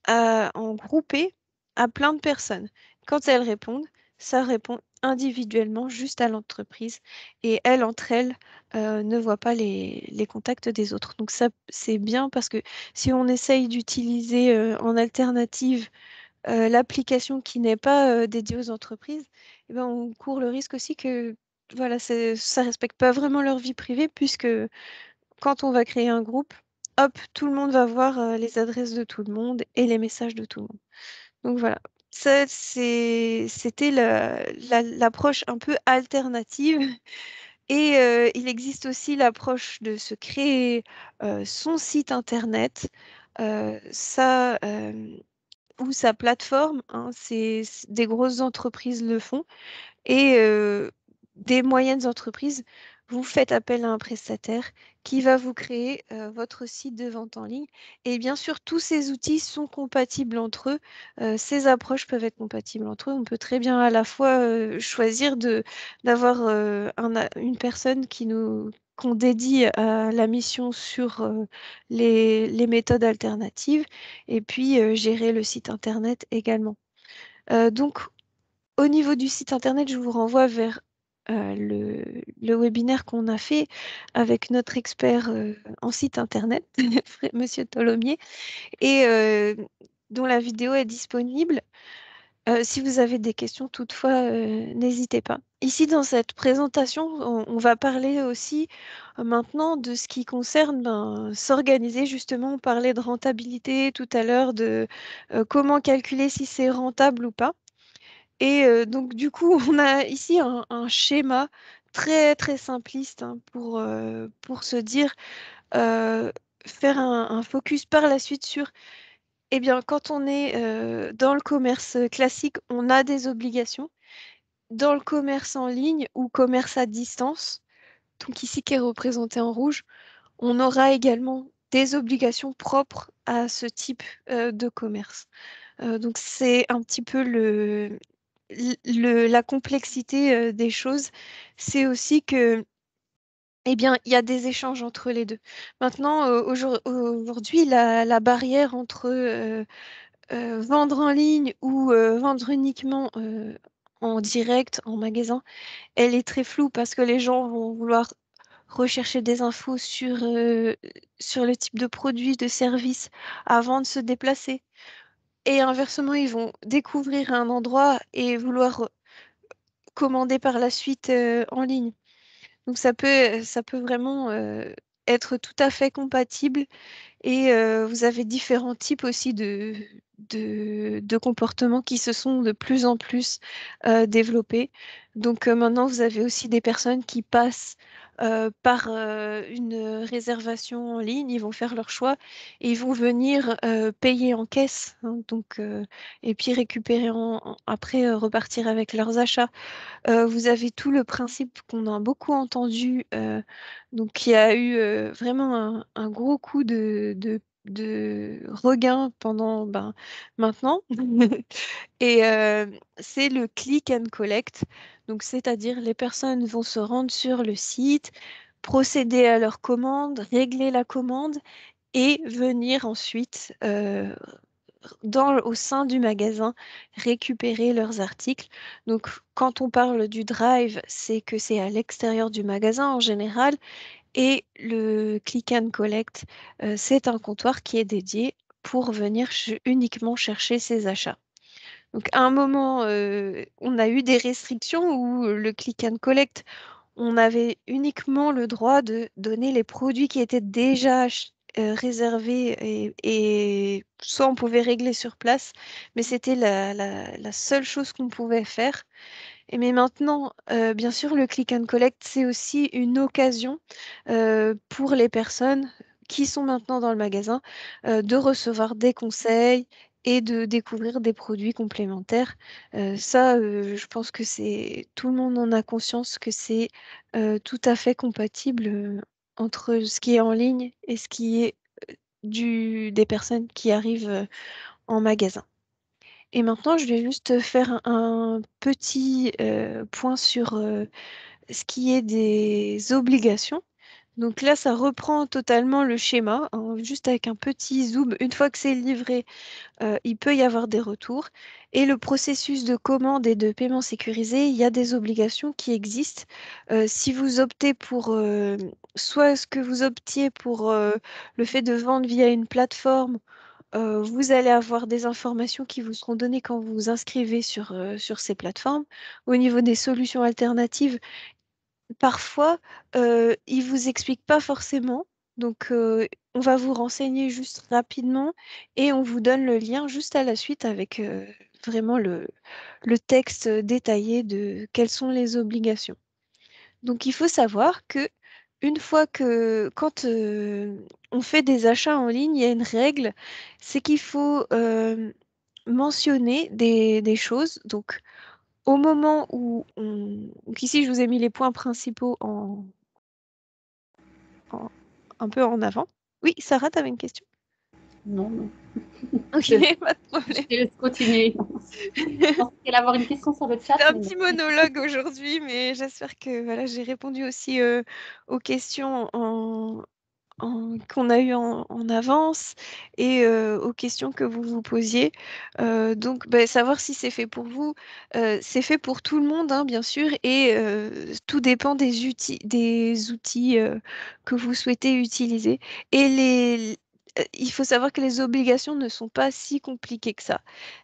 en groupé à plein de personnes. Quand elles répondent, ça répond individuellement juste à l'entreprise et elles, entre elles, ne voient pas les contacts des autres. Donc ça, c'est bien parce que si on essaye d'utiliser en alternative l'application qui n'est pas dédiée aux entreprises, eh ben, on court le risque aussi que voilà, ça respecte pas vraiment leur vie privée puisque quand on va créer un groupe, hop, tout le monde va voir les adresses de tout le monde et les messages de tout le monde. Donc voilà, ça, c'était l'approche un peu alternative. Et il existe aussi l'approche de se créer son site internet, ou sa plateforme, hein, des grosses entreprises le font. Et des moyennes entreprises, vous faites appel à un prestataire qui va vous créer votre site de vente en ligne. Et bien sûr, tous ces outils sont compatibles entre eux. Ces approches peuvent être compatibles entre eux. On peut très bien à la fois choisir d'avoir une personne qu'on dédie à la mission sur les méthodes alternatives et puis gérer le site internet également. Donc, au niveau du site internet, je vous renvoie vers le webinaire qu'on a fait avec notre expert en site internet, Monsieur Tolomier, et dont la vidéo est disponible. Si vous avez des questions, toutefois, n'hésitez pas. Ici, dans cette présentation, on va parler aussi maintenant de ce qui concerne s'organiser. Justement, on parlait de rentabilité tout à l'heure, de comment calculer si c'est rentable ou pas. Et donc, du coup, on a ici un schéma très, très simpliste hein, pour se dire, euh, faire un focus par la suite sur Eh bien, quand on est dans le commerce classique, on a des obligations. Dans le commerce en ligne ou commerce à distance, donc ici qui est représenté en rouge, on aura également des obligations propres à ce type de commerce. Donc c'est un petit peu la complexité des choses. C'est aussi que, eh bien, il y a des échanges entre les deux. Maintenant, aujourd'hui, la barrière entre vendre en ligne ou vendre uniquement en direct, en magasin, elle est très floue parce que les gens vont vouloir rechercher des infos sur le type de produit, de service avant de se déplacer. Et inversement, ils vont découvrir un endroit et vouloir commander par la suite en ligne. Donc ça peut vraiment être tout à fait compatible. Et vous avez différents types aussi de comportements qui se sont de plus en plus développés. Donc maintenant, vous avez aussi des personnes qui passent par une réservation en ligne, ils vont faire leur choix et ils vont venir payer en caisse, hein, donc, et puis récupérer après repartir avec leurs achats. Vous avez tout le principe qu'on a beaucoup entendu, donc qui a eu vraiment un gros coup de regain pendant maintenant. Et c'est le click and collect. Donc, c'est-à-dire les personnes vont se rendre sur le site, procéder à leur commande, régler la commande et venir ensuite au sein du magasin récupérer leurs articles. Donc, quand on parle du drive, c'est que c'est à l'extérieur du magasin en général. Et le click and collect, c'est un comptoir qui est dédié pour venir uniquement chercher ses achats. Donc, à un moment, on a eu des restrictions où le click and collect, on avait uniquement le droit de donner les produits qui étaient déjà réservés et soit on pouvait régler sur place, mais c'était la seule chose qu'on pouvait faire. Mais maintenant, bien sûr, le click and collect, c'est aussi une occasion pour les personnes qui sont maintenant dans le magasin de recevoir des conseils et de découvrir des produits complémentaires. Ça, je pense que tout le monde en a conscience que c'est tout à fait compatible entre ce qui est en ligne et ce qui est des personnes qui arrivent en magasin. Et maintenant, je vais juste faire un petit point sur ce qui est des obligations. Donc là, ça reprend totalement le schéma, hein, juste avec un petit zoom. Une fois que c'est livré, il peut y avoir des retours. Et le processus de commande et de paiement sécurisé, il y a des obligations qui existent. Si vous optez pour, soit ce que vous optiez pour le fait de vendre via une plateforme, vous allez avoir des informations qui vous seront données quand vous vous inscrivez sur ces plateformes. Au niveau des solutions alternatives, parfois, ils vous expliquent pas forcément. Donc, on va vous renseigner juste rapidement et on vous donne le lien juste à la suite avec vraiment le texte détaillé de quelles sont les obligations. Donc, il faut savoir que une fois que quand on fait des achats en ligne, il y a une règle, c'est qu'il faut mentionner des choses. Donc, au moment où donc ici, je vous ai mis les points principaux en- un peu en avant. Oui, Sarah, tu avais une question? Non, non. Ok, Je, pas de je problème. te laisse continuer. Je pensais qu'elle allait avoir une question sur le chat, C'est un mais non. petit monologue aujourd'hui, mais j'espère que voilà, j'ai répondu aussi aux questions qu'on a eues en avance et aux questions que vous vous posiez. Donc, savoir si c'est fait pour vous, c'est fait pour tout le monde, hein, bien sûr, et tout dépend des outils que vous souhaitez utiliser. Et il faut savoir que les obligations ne sont pas si compliquées que ça.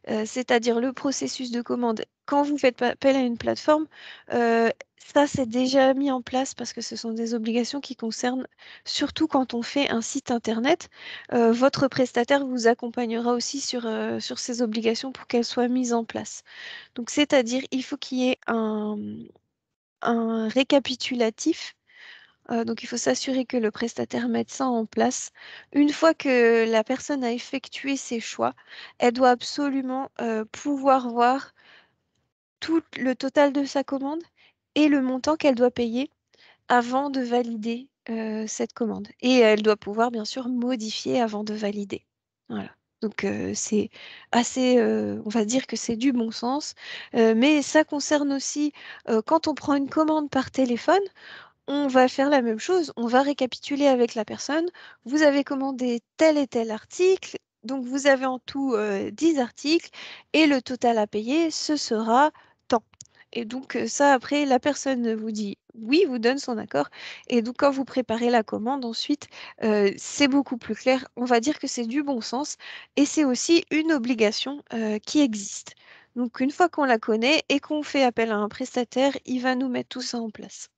C'est-à-dire le processus de commande. Quand vous faites appel à une plateforme, ça c'est déjà mis en place parce que ce sont des obligations qui concernent surtout quand on fait un site internet. Votre prestataire vous accompagnera aussi sur ces obligations pour qu'elles soient mises en place. Donc c'est-à-dire il faut qu'il y ait un récapitulatif Donc, il faut s'assurer que le prestataire mette ça en place. Une fois que la personne a effectué ses choix, elle doit absolument pouvoir voir tout le total de sa commande et le montant qu'elle doit payer avant de valider cette commande. Et elle doit pouvoir bien sûr modifier avant de valider. Voilà. Donc c'est assez, on va dire que c'est du bon sens, mais ça concerne aussi quand on prend une commande par téléphone, on va faire la même chose, on va récapituler avec la personne. Vous avez commandé tel et tel article, donc vous avez en tout 10 articles et le total à payer, ce sera tant. Et donc ça, après, la personne vous dit oui, vous donne son accord. Et donc quand vous préparez la commande, ensuite, c'est beaucoup plus clair. On va dire que c'est du bon sens et c'est aussi une obligation qui existe. Donc une fois qu'on la connaît et qu'on fait appel à un prestataire, il va nous mettre tout ça en place.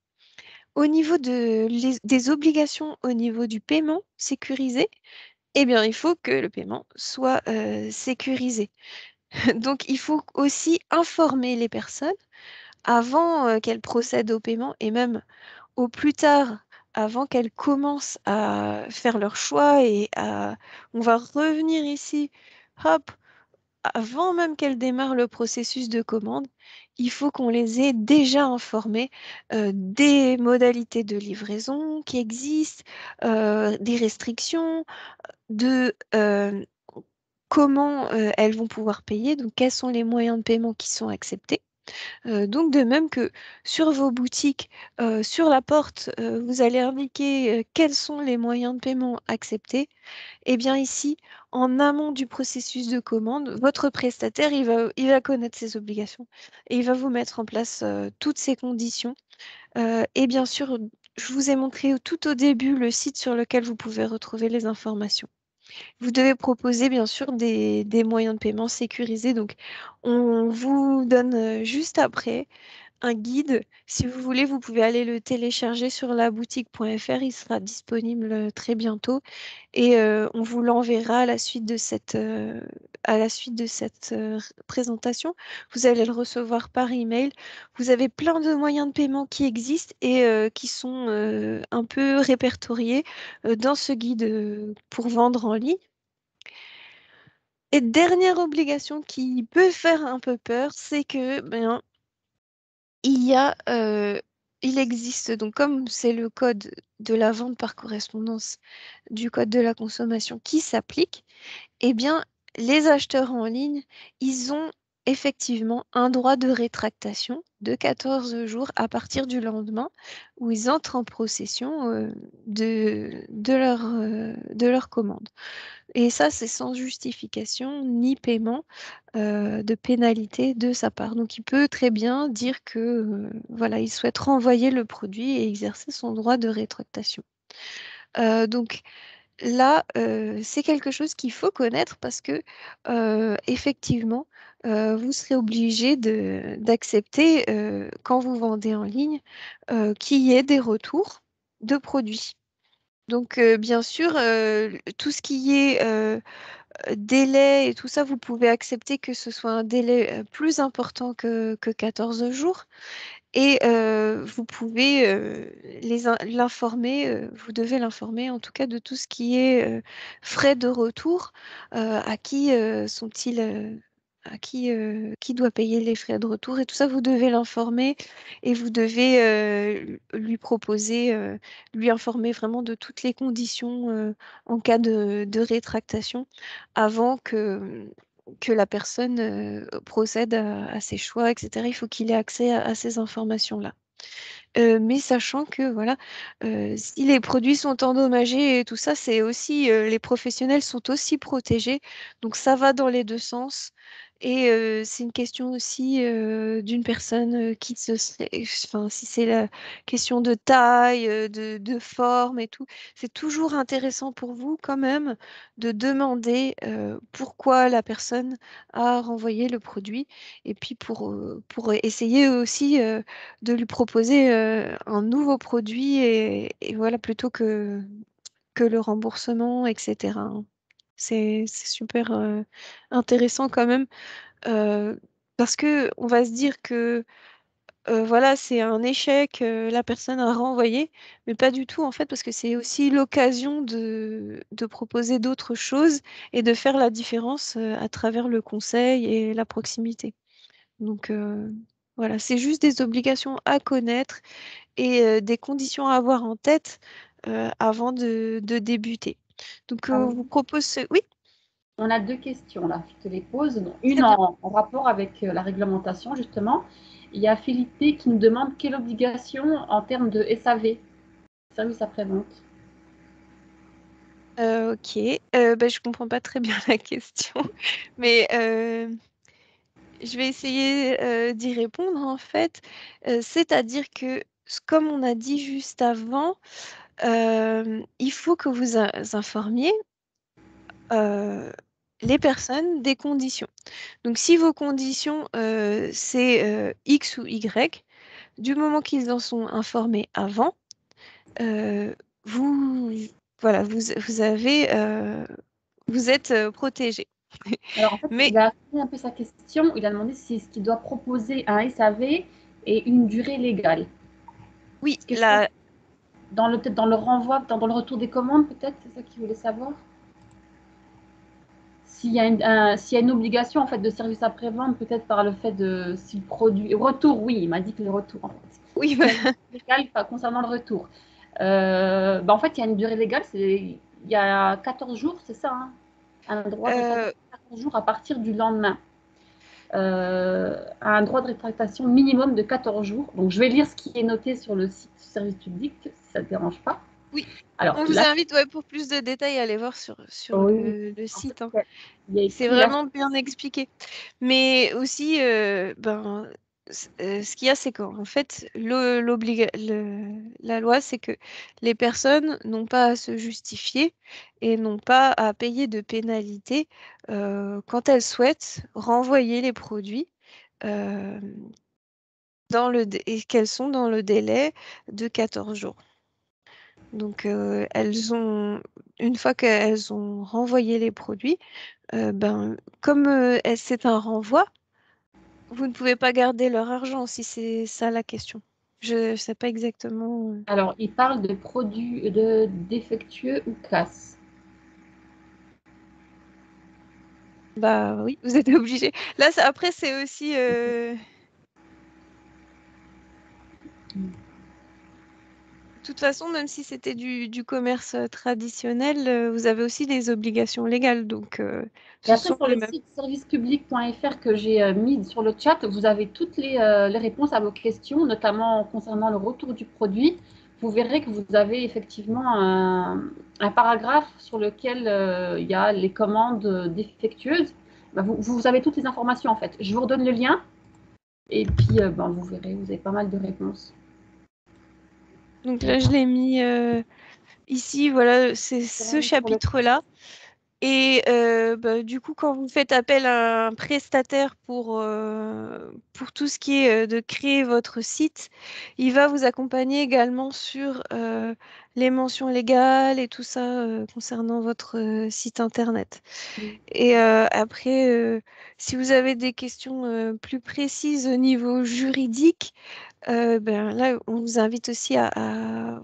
Au niveau des obligations au niveau du paiement sécurisé, eh bien, il faut que le paiement soit sécurisé. Donc, il faut aussi informer les personnes avant qu'elles procèdent au paiement et même au plus tard, avant qu'elles commencent à faire leur choix on va revenir ici, hop, avant même qu'elles démarrent le processus de commande, il faut qu'on les ait déjà informées des modalités de livraison qui existent, des restrictions, de comment elles vont pouvoir payer, donc quels sont les moyens de paiement qui sont acceptés. Donc de même que sur vos boutiques, sur la porte, vous allez indiquer quels sont les moyens de paiement acceptés. Eh bien ici, en amont du processus de commande, votre prestataire, il va connaître ses obligations et il va vous mettre en place toutes ces conditions. Et bien sûr, je vous ai montré tout au début le site sur lequel vous pouvez retrouver les informations. Vous devez proposer bien sûr des moyens de paiement sécurisés. Donc, on vous donne juste après un guide. Si vous voulez, vous pouvez aller le télécharger sur laboutique.fr. Il sera disponible très bientôt et on vous l'enverra à la suite de cette présentation. Vous allez le recevoir par email. Vous avez plein de moyens de paiement qui existent et qui sont un peu répertoriés dans ce guide pour vendre en ligne. Et dernière obligation qui peut faire un peu peur, c'est que ben, il y a, il existe, donc comme c'est le code de la vente par correspondance du code de la consommation qui s'applique, eh bien, les acheteurs en ligne, ils ont effectivement un droit de rétractation de 14 jours à partir du lendemain où ils entrent en possession de leur commande. Et ça, c'est sans justification ni paiement de pénalité de sa part. Donc, il peut très bien dire que voilà, il souhaite renvoyer le produit et exercer son droit de rétractation. Donc là, c'est quelque chose qu'il faut connaître parce que effectivement, vous serez obligé d'accepter quand vous vendez en ligne qu'il y ait des retours de produits. Donc, bien sûr, tout ce qui est délai et tout ça, vous pouvez accepter que ce soit un délai plus important que 14 jours. Et vous pouvez l'informer, vous devez l'informer en tout cas de tout ce qui est frais de retour. À qui sont-ils, qui doit payer les frais de retour et tout ça, vous devez l'informer et vous devez lui proposer, lui informer vraiment de toutes les conditions en cas de rétractation avant que la personne procède à ses choix, etc. Il faut qu'il ait accès à ces informations-là. Mais sachant que voilà, si les produits sont endommagés et tout ça, c'est aussi les professionnels sont aussi protégés, donc ça va dans les deux sens. Et c'est une question aussi d'une personne qui se serait, enfin, si c'est la question de taille, de forme et tout, c'est toujours intéressant pour vous quand même de demander pourquoi la personne a renvoyé le produit, et puis pour essayer aussi de lui proposer un nouveau produit et voilà, plutôt que le remboursement, etc. C'est super intéressant quand même parce que on va se dire que voilà, c'est un échec, la personne a renvoyé, mais pas du tout en fait, parce que c'est aussi l'occasion de proposer d'autres choses et de faire la différence à travers le conseil et la proximité. Donc voilà, c'est juste des obligations à connaître et des conditions à avoir en tête avant de débuter. Donc Ah on oui. vous propose oui, On a deux questions là, je te les pose. Donc, très une bien. en rapport avec la réglementation, justement. Il y a Philippe qui nous demande quelle obligation en termes de SAV, service après-vente. Ok, bah, je comprends pas très bien la question, mais je vais essayer d'y répondre en fait. C'est-à-dire que, comme on a dit juste avant, il faut que vous informiez les personnes des conditions. Donc, si vos conditions, c'est X ou Y, du moment qu'ils en sont informés avant, euh, vous, voilà, vous avez, vous êtes protégé. Alors en fait, Mais il a fait un peu sa question. Il a demandé si ce qu'il doit proposer un SAV et une durée légale. oui, C'est quelque chose dans le peut-être dans le renvoi, dans le retour des commandes, peut-être, c'est ça qu'il voulait savoir. S'il y a une obligation en fait de service après-vente, peut-être par le fait de si le produit retour, oui, il m'a dit que le retour en fait. oui, S'il y a voilà. une durée légale concernant le retour. En fait, il y a une durée légale, il y a 14 jours, c'est ça, hein, un droit de rétractation Euh, de 14 jours à partir du lendemain. Un droit de rétractation minimum de 14 jours. Donc, je vais lire ce qui est noté sur le site du service public, si ça ne te dérange pas. oui, Alors, on vous là, invite ouais, pour plus de détails à aller voir sur oui, le en site, hein. fait, il y a C'est écrit la. vraiment bien expliqué. Mais aussi, ben, ce qu'il y a, c'est qu'en fait, la loi, c'est que les personnes n'ont pas à se justifier et n'ont pas à payer de pénalité quand elles souhaitent renvoyer les produits euh, et qu'elles sont dans le délai de 14 jours. Donc, une fois qu'elles ont renvoyé les produits, ben, comme c'est un renvoi, vous ne pouvez pas garder leur argent si c'est ça la question. Je ne sais pas exactement. Alors, il parle de produits de défectueux ou casse. Bah oui, vous êtes obligé. Là, après, c'est aussi. De toute façon, même si c'était du commerce traditionnel, vous avez aussi des obligations légales. Donc, Et ce après, sont sur les le mêmes. site servicepublic.fr que j'ai mis sur le chat, vous avez toutes les réponses à vos questions, notamment concernant le retour du produit. Vous verrez que vous avez effectivement un paragraphe sur lequel il y a les commandes défectueuses. Ben, vous avez toutes les informations en fait. Je vous redonne le lien et puis vous verrez, vous avez pas mal de réponses. Donc là, je D'accord. l'ai mis ici. Voilà, c'est C'est ce vraiment sur le chat. chapitre-là. Et bah, du coup, quand vous faites appel à un prestataire pour tout ce qui est de créer votre site, il va vous accompagner également sur les mentions légales et tout ça concernant votre site internet. Et après, si vous avez des questions plus précises au niveau juridique, ben là, on vous invite aussi à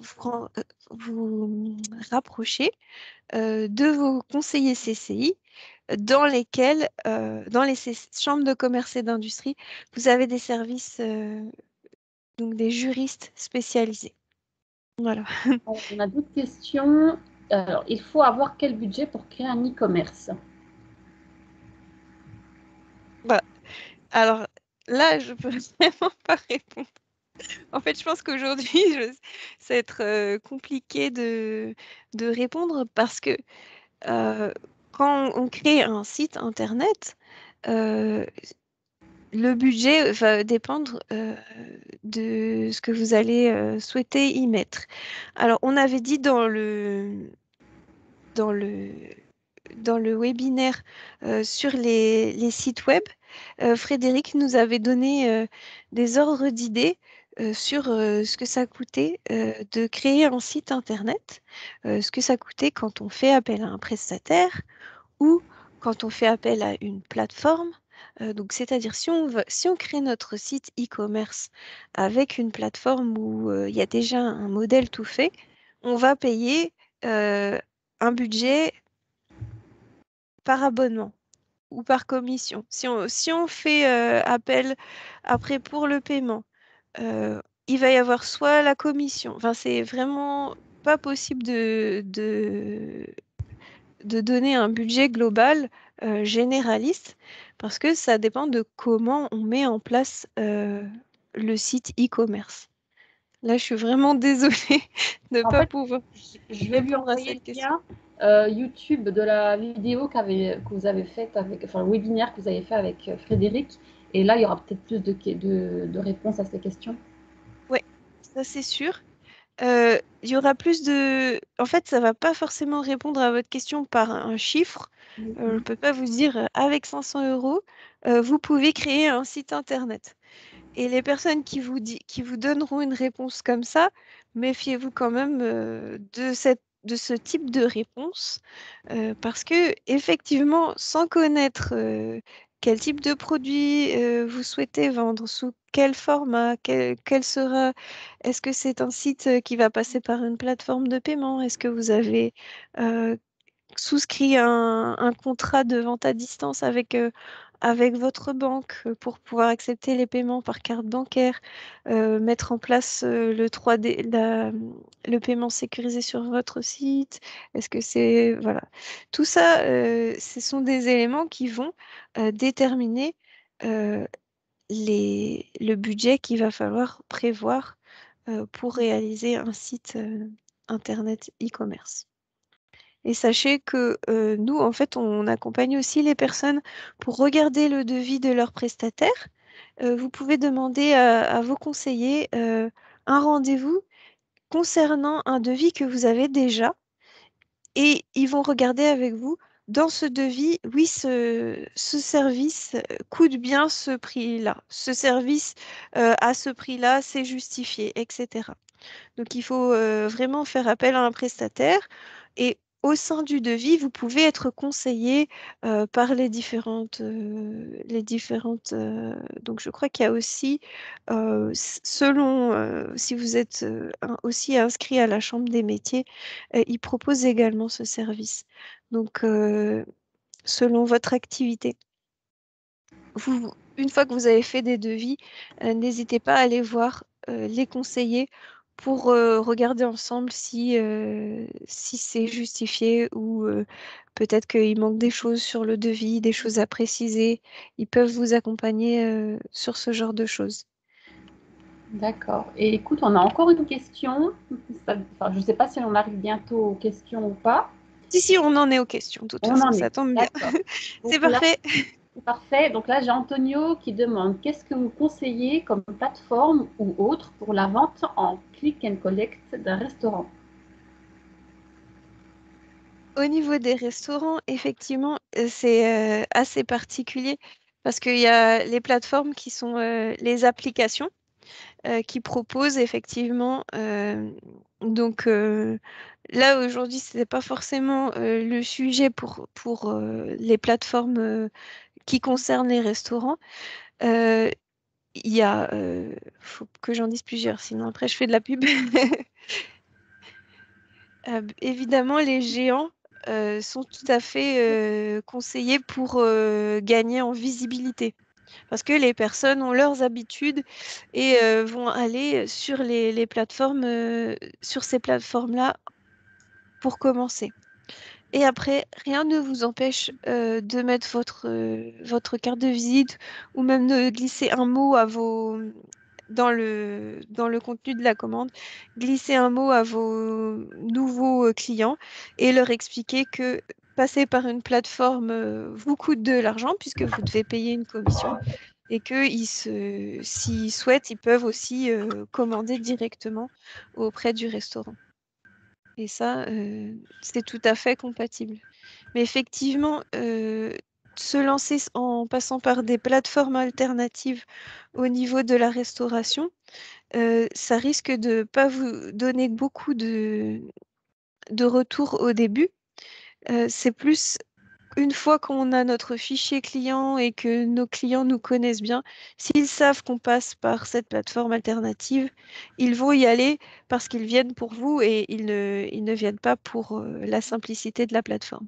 vous rapprocher de vos conseillers CCI dans les chambres de commerce et d'industrie, vous avez des services, donc des juristes spécialisés. Voilà. Alors, on a d'autres questions. Alors, il faut avoir quel budget pour créer un e-commerce? Voilà. Alors là, je peux vraiment pas répondre. En fait, je pense qu'aujourd'hui, ça va être compliqué de répondre parce que euh, quand on crée un site internet, euh, le budget va dépendre de ce que vous allez souhaiter y mettre. Alors, on avait dit dans le, dans le webinaire sur les sites web, Frédéric nous avait donné des ordres d'idées sur ce que ça coûtait de créer un site internet, ce que ça coûtait quand on fait appel à un prestataire ou quand on fait appel à une plateforme. Donc, c'est-à-dire si on crée notre site e-commerce avec une plateforme où il y a déjà un modèle tout fait, on va payer un budget par abonnement ou par commission. Si on fait appel après pour le paiement, il va y avoir soit la commission. Enfin, c'est vraiment pas possible de donner un budget global généraliste parce que ça dépend de comment on met en place le site e-commerce. Là, je suis vraiment désolée de ne En pas fait, pouvoir je vais lui répondre à envoyer cette le question. lien YouTube de la vidéo que vous avez faite avec, enfin, le webinaire que vous avez fait avec Frédéric. Et là, il y aura peut-être plus de réponses à ces questions. Oui, ça c'est sûr. Il y aura plus de... En fait, ça va pas forcément répondre à votre question par un chiffre. Je ne peux pas vous dire, avec 500 euros, vous pouvez créer un site internet. Et les personnes qui vous donneront une réponse comme ça, méfiez-vous quand même de ce type de réponse, parce que effectivement, sans connaître quel type de produit vous souhaitez vendre, sous quel format, quel sera, est-ce que c'est un site qui va passer par une plateforme de paiement? Est-ce que vous avez euh, souscrit un contrat de vente à distance avec votre banque pour pouvoir accepter les paiements par carte bancaire, mettre en place le 3D, le paiement sécurisé sur votre site. Est-ce que c'est... Voilà. Tout ça, ce sont des éléments qui vont déterminer euh, le budget qu'il va falloir prévoir pour réaliser un site internet e-commerce. Et sachez que nous, en fait, on accompagne aussi les personnes pour regarder le devis de leur prestataire. Vous pouvez demander à vos conseillers un rendez-vous concernant un devis que vous avez déjà et ils vont regarder avec vous dans ce devis, oui, ce service coûte bien ce prix-là. Ce service à ce prix-là, c'est justifié, etc. Donc, il faut vraiment faire appel à un prestataire et au sein du devis, vous pouvez être conseillé par les différentes. Donc, je crois qu'il y a aussi, selon si vous êtes aussi inscrit à la Chambre des métiers, ils proposent également ce service. Donc, selon votre activité. Une fois que vous avez fait des devis, n'hésitez pas à aller voir les conseillers pour regarder ensemble si c'est justifié ou peut-être qu'il manque des choses sur le devis, des choses à préciser. Ils peuvent vous accompagner sur ce genre de choses. D'accord. Et écoute, on a encore une question. Enfin, je ne sais pas si on arrive bientôt aux questions ou pas. Si, on en est aux questions, de toute On façon, en est. ça tombe bien. D'accord. C'est Donc là, parfait. c'est parfait. Donc là, j'ai Antonio qui demande qu'est-ce que vous conseillez comme plateforme ou autre pour la vente en click and collect d'un restaurant? Au niveau des restaurants, effectivement, c'est assez particulier parce qu'il y a les plateformes qui sont les applications qui proposent effectivement. Donc là, aujourd'hui, ce n'est pas forcément le sujet pour les plateformes qui concernent les restaurants. Euh, Il y a, faut que j'en dise plusieurs, sinon après je fais de la pub. Évidemment, les géants sont tout à fait conseillés pour gagner en visibilité. Parce que les personnes ont leurs habitudes et vont aller sur les plateformes, sur ces plateformes-là pour commencer. Et après, rien ne vous empêche de mettre votre carte de visite ou même de glisser un mot dans le contenu de la commande, glisser un mot à vos nouveaux clients et leur expliquer que passer par une plateforme vous coûte de l'argent puisque vous devez payer une commission et que s'ils souhaitent, ils peuvent aussi commander directement auprès du restaurant. Et ça, c'est tout à fait compatible. Mais effectivement, se lancer en passant par des plateformes alternatives au niveau de la restauration, ça risque de ne pas vous donner beaucoup de retours au début. C'est plus une fois qu'on a notre fichier client et que nos clients nous connaissent bien, s'ils savent qu'on passe par cette plateforme alternative, ils vont y aller parce qu'ils viennent pour vous et ils ne viennent pas pour la simplicité de la plateforme.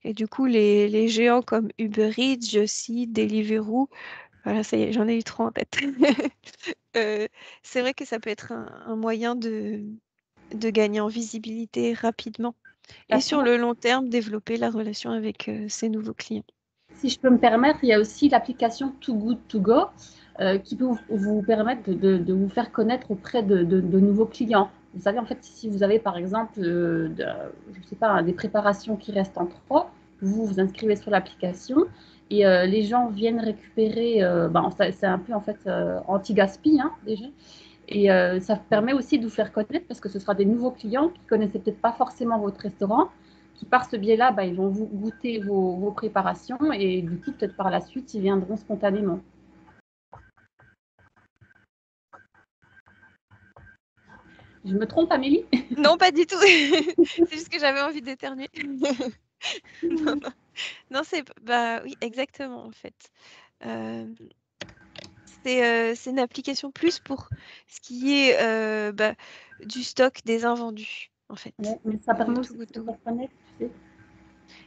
Et du coup, les géants comme Uber Eats, Just Eat, Deliveroo, voilà, ça y est, j'en ai eu trois en tête. Euh, c'est vrai que ça peut être un moyen de gagner en visibilité rapidement et sur D'accord. le long terme, développer la relation avec ces nouveaux clients. Si je peux me permettre, il y a aussi l'application Too Good To Go qui peut vous permettre de vous faire connaître auprès de nouveaux clients. Vous savez, en fait, si vous avez par exemple, je ne sais pas, des préparations qui restent en trop, vous vous inscrivez sur l'application et les gens viennent récupérer. C'est un peu en fait anti-gaspi hein, déjà. Et ça permet aussi de vous faire connaître parce que ce sera des nouveaux clients qui ne connaissaient peut-être pas forcément votre restaurant, qui par ce biais-là, ils vont vous goûter vos préparations et du coup, peut-être par la suite, ils viendront spontanément. Je me trompe, Amélie? Non, pas du tout. C'est juste que j'avais envie d'éternuer. Non, non. Non, bah oui, exactement en fait. Euh, c'est une application plus pour ce qui est du stock des invendus en fait. Ouais, mais ça permet Too aussi de Good se To Go. faire connaître, tu sais.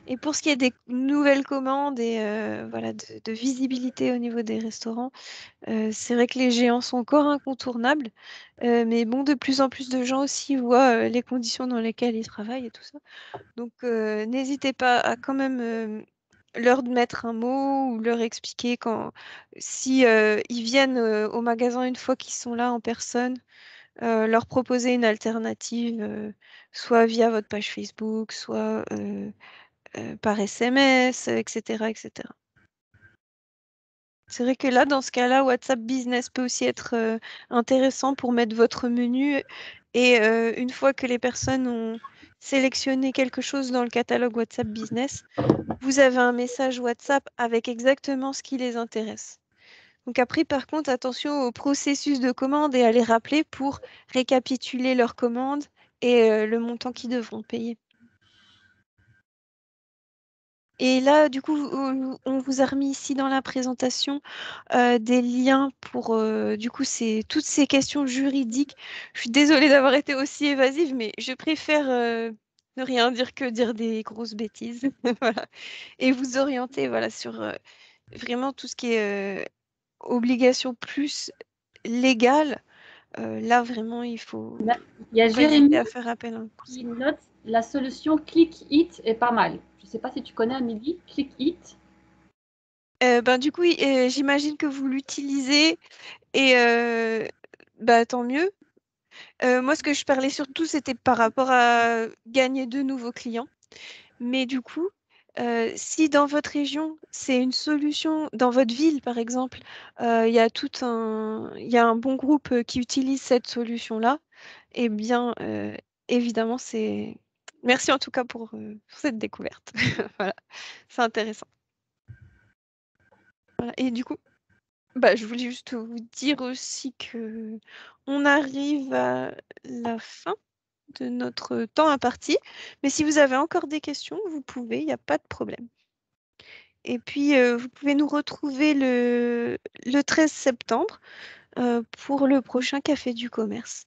Et pour ce qui est des nouvelles commandes et voilà de visibilité au niveau des restaurants, c'est vrai que les géants sont encore incontournables, mais bon, de plus en plus de gens aussi voient les conditions dans lesquelles ils travaillent et tout ça. Donc, n'hésitez pas à quand même leur mettre un mot ou leur expliquer si ils viennent au magasin une fois qu'ils sont là en personne, leur proposer une alternative, soit via votre page Facebook, soit par SMS, etc., etc. C'est vrai que là, dans ce cas-là, WhatsApp Business peut aussi être intéressant pour mettre votre menu et une fois que les personnes ont sélectionné quelque chose dans le catalogue WhatsApp Business, vous avez un message WhatsApp avec exactement ce qui les intéresse. Donc après, par contre, attention au processus de commande et à les rappeler pour récapituler leur commande et le montant qu'ils devront payer. Et là, du coup, on vous a remis ici dans la présentation des liens pour, du coup, toutes ces questions juridiques. Je suis désolée d'avoir été aussi évasive, mais je préfère ne rien dire que dire des grosses bêtises. Voilà. Et vous orienter voilà, sur vraiment tout ce qui est obligation plus légale. Là, vraiment, Là, il y a faut pas hésiter Jérémy à faire appel à un qui conseil. note la solution Click It est pas mal. Je ne sais pas si tu connais, Amélie, Click It. Ben, du coup, j'imagine que vous l'utilisez et tant mieux. Moi, ce que je parlais surtout, c'était par rapport à gagner de nouveaux clients. Mais du coup, si dans votre région, c'est une solution, dans votre ville, par exemple, il y a un bon groupe qui utilise cette solution-là, eh bien, évidemment, c'est... Merci en tout cas pour cette découverte. Voilà, c'est intéressant. Voilà. Et du coup, je voulais juste vous dire aussi que on arrive à la fin de notre temps imparti. Mais si vous avez encore des questions, vous pouvez, il n'y a pas de problème. Et puis, vous pouvez nous retrouver le 13 septembre pour le prochain Café du commerce.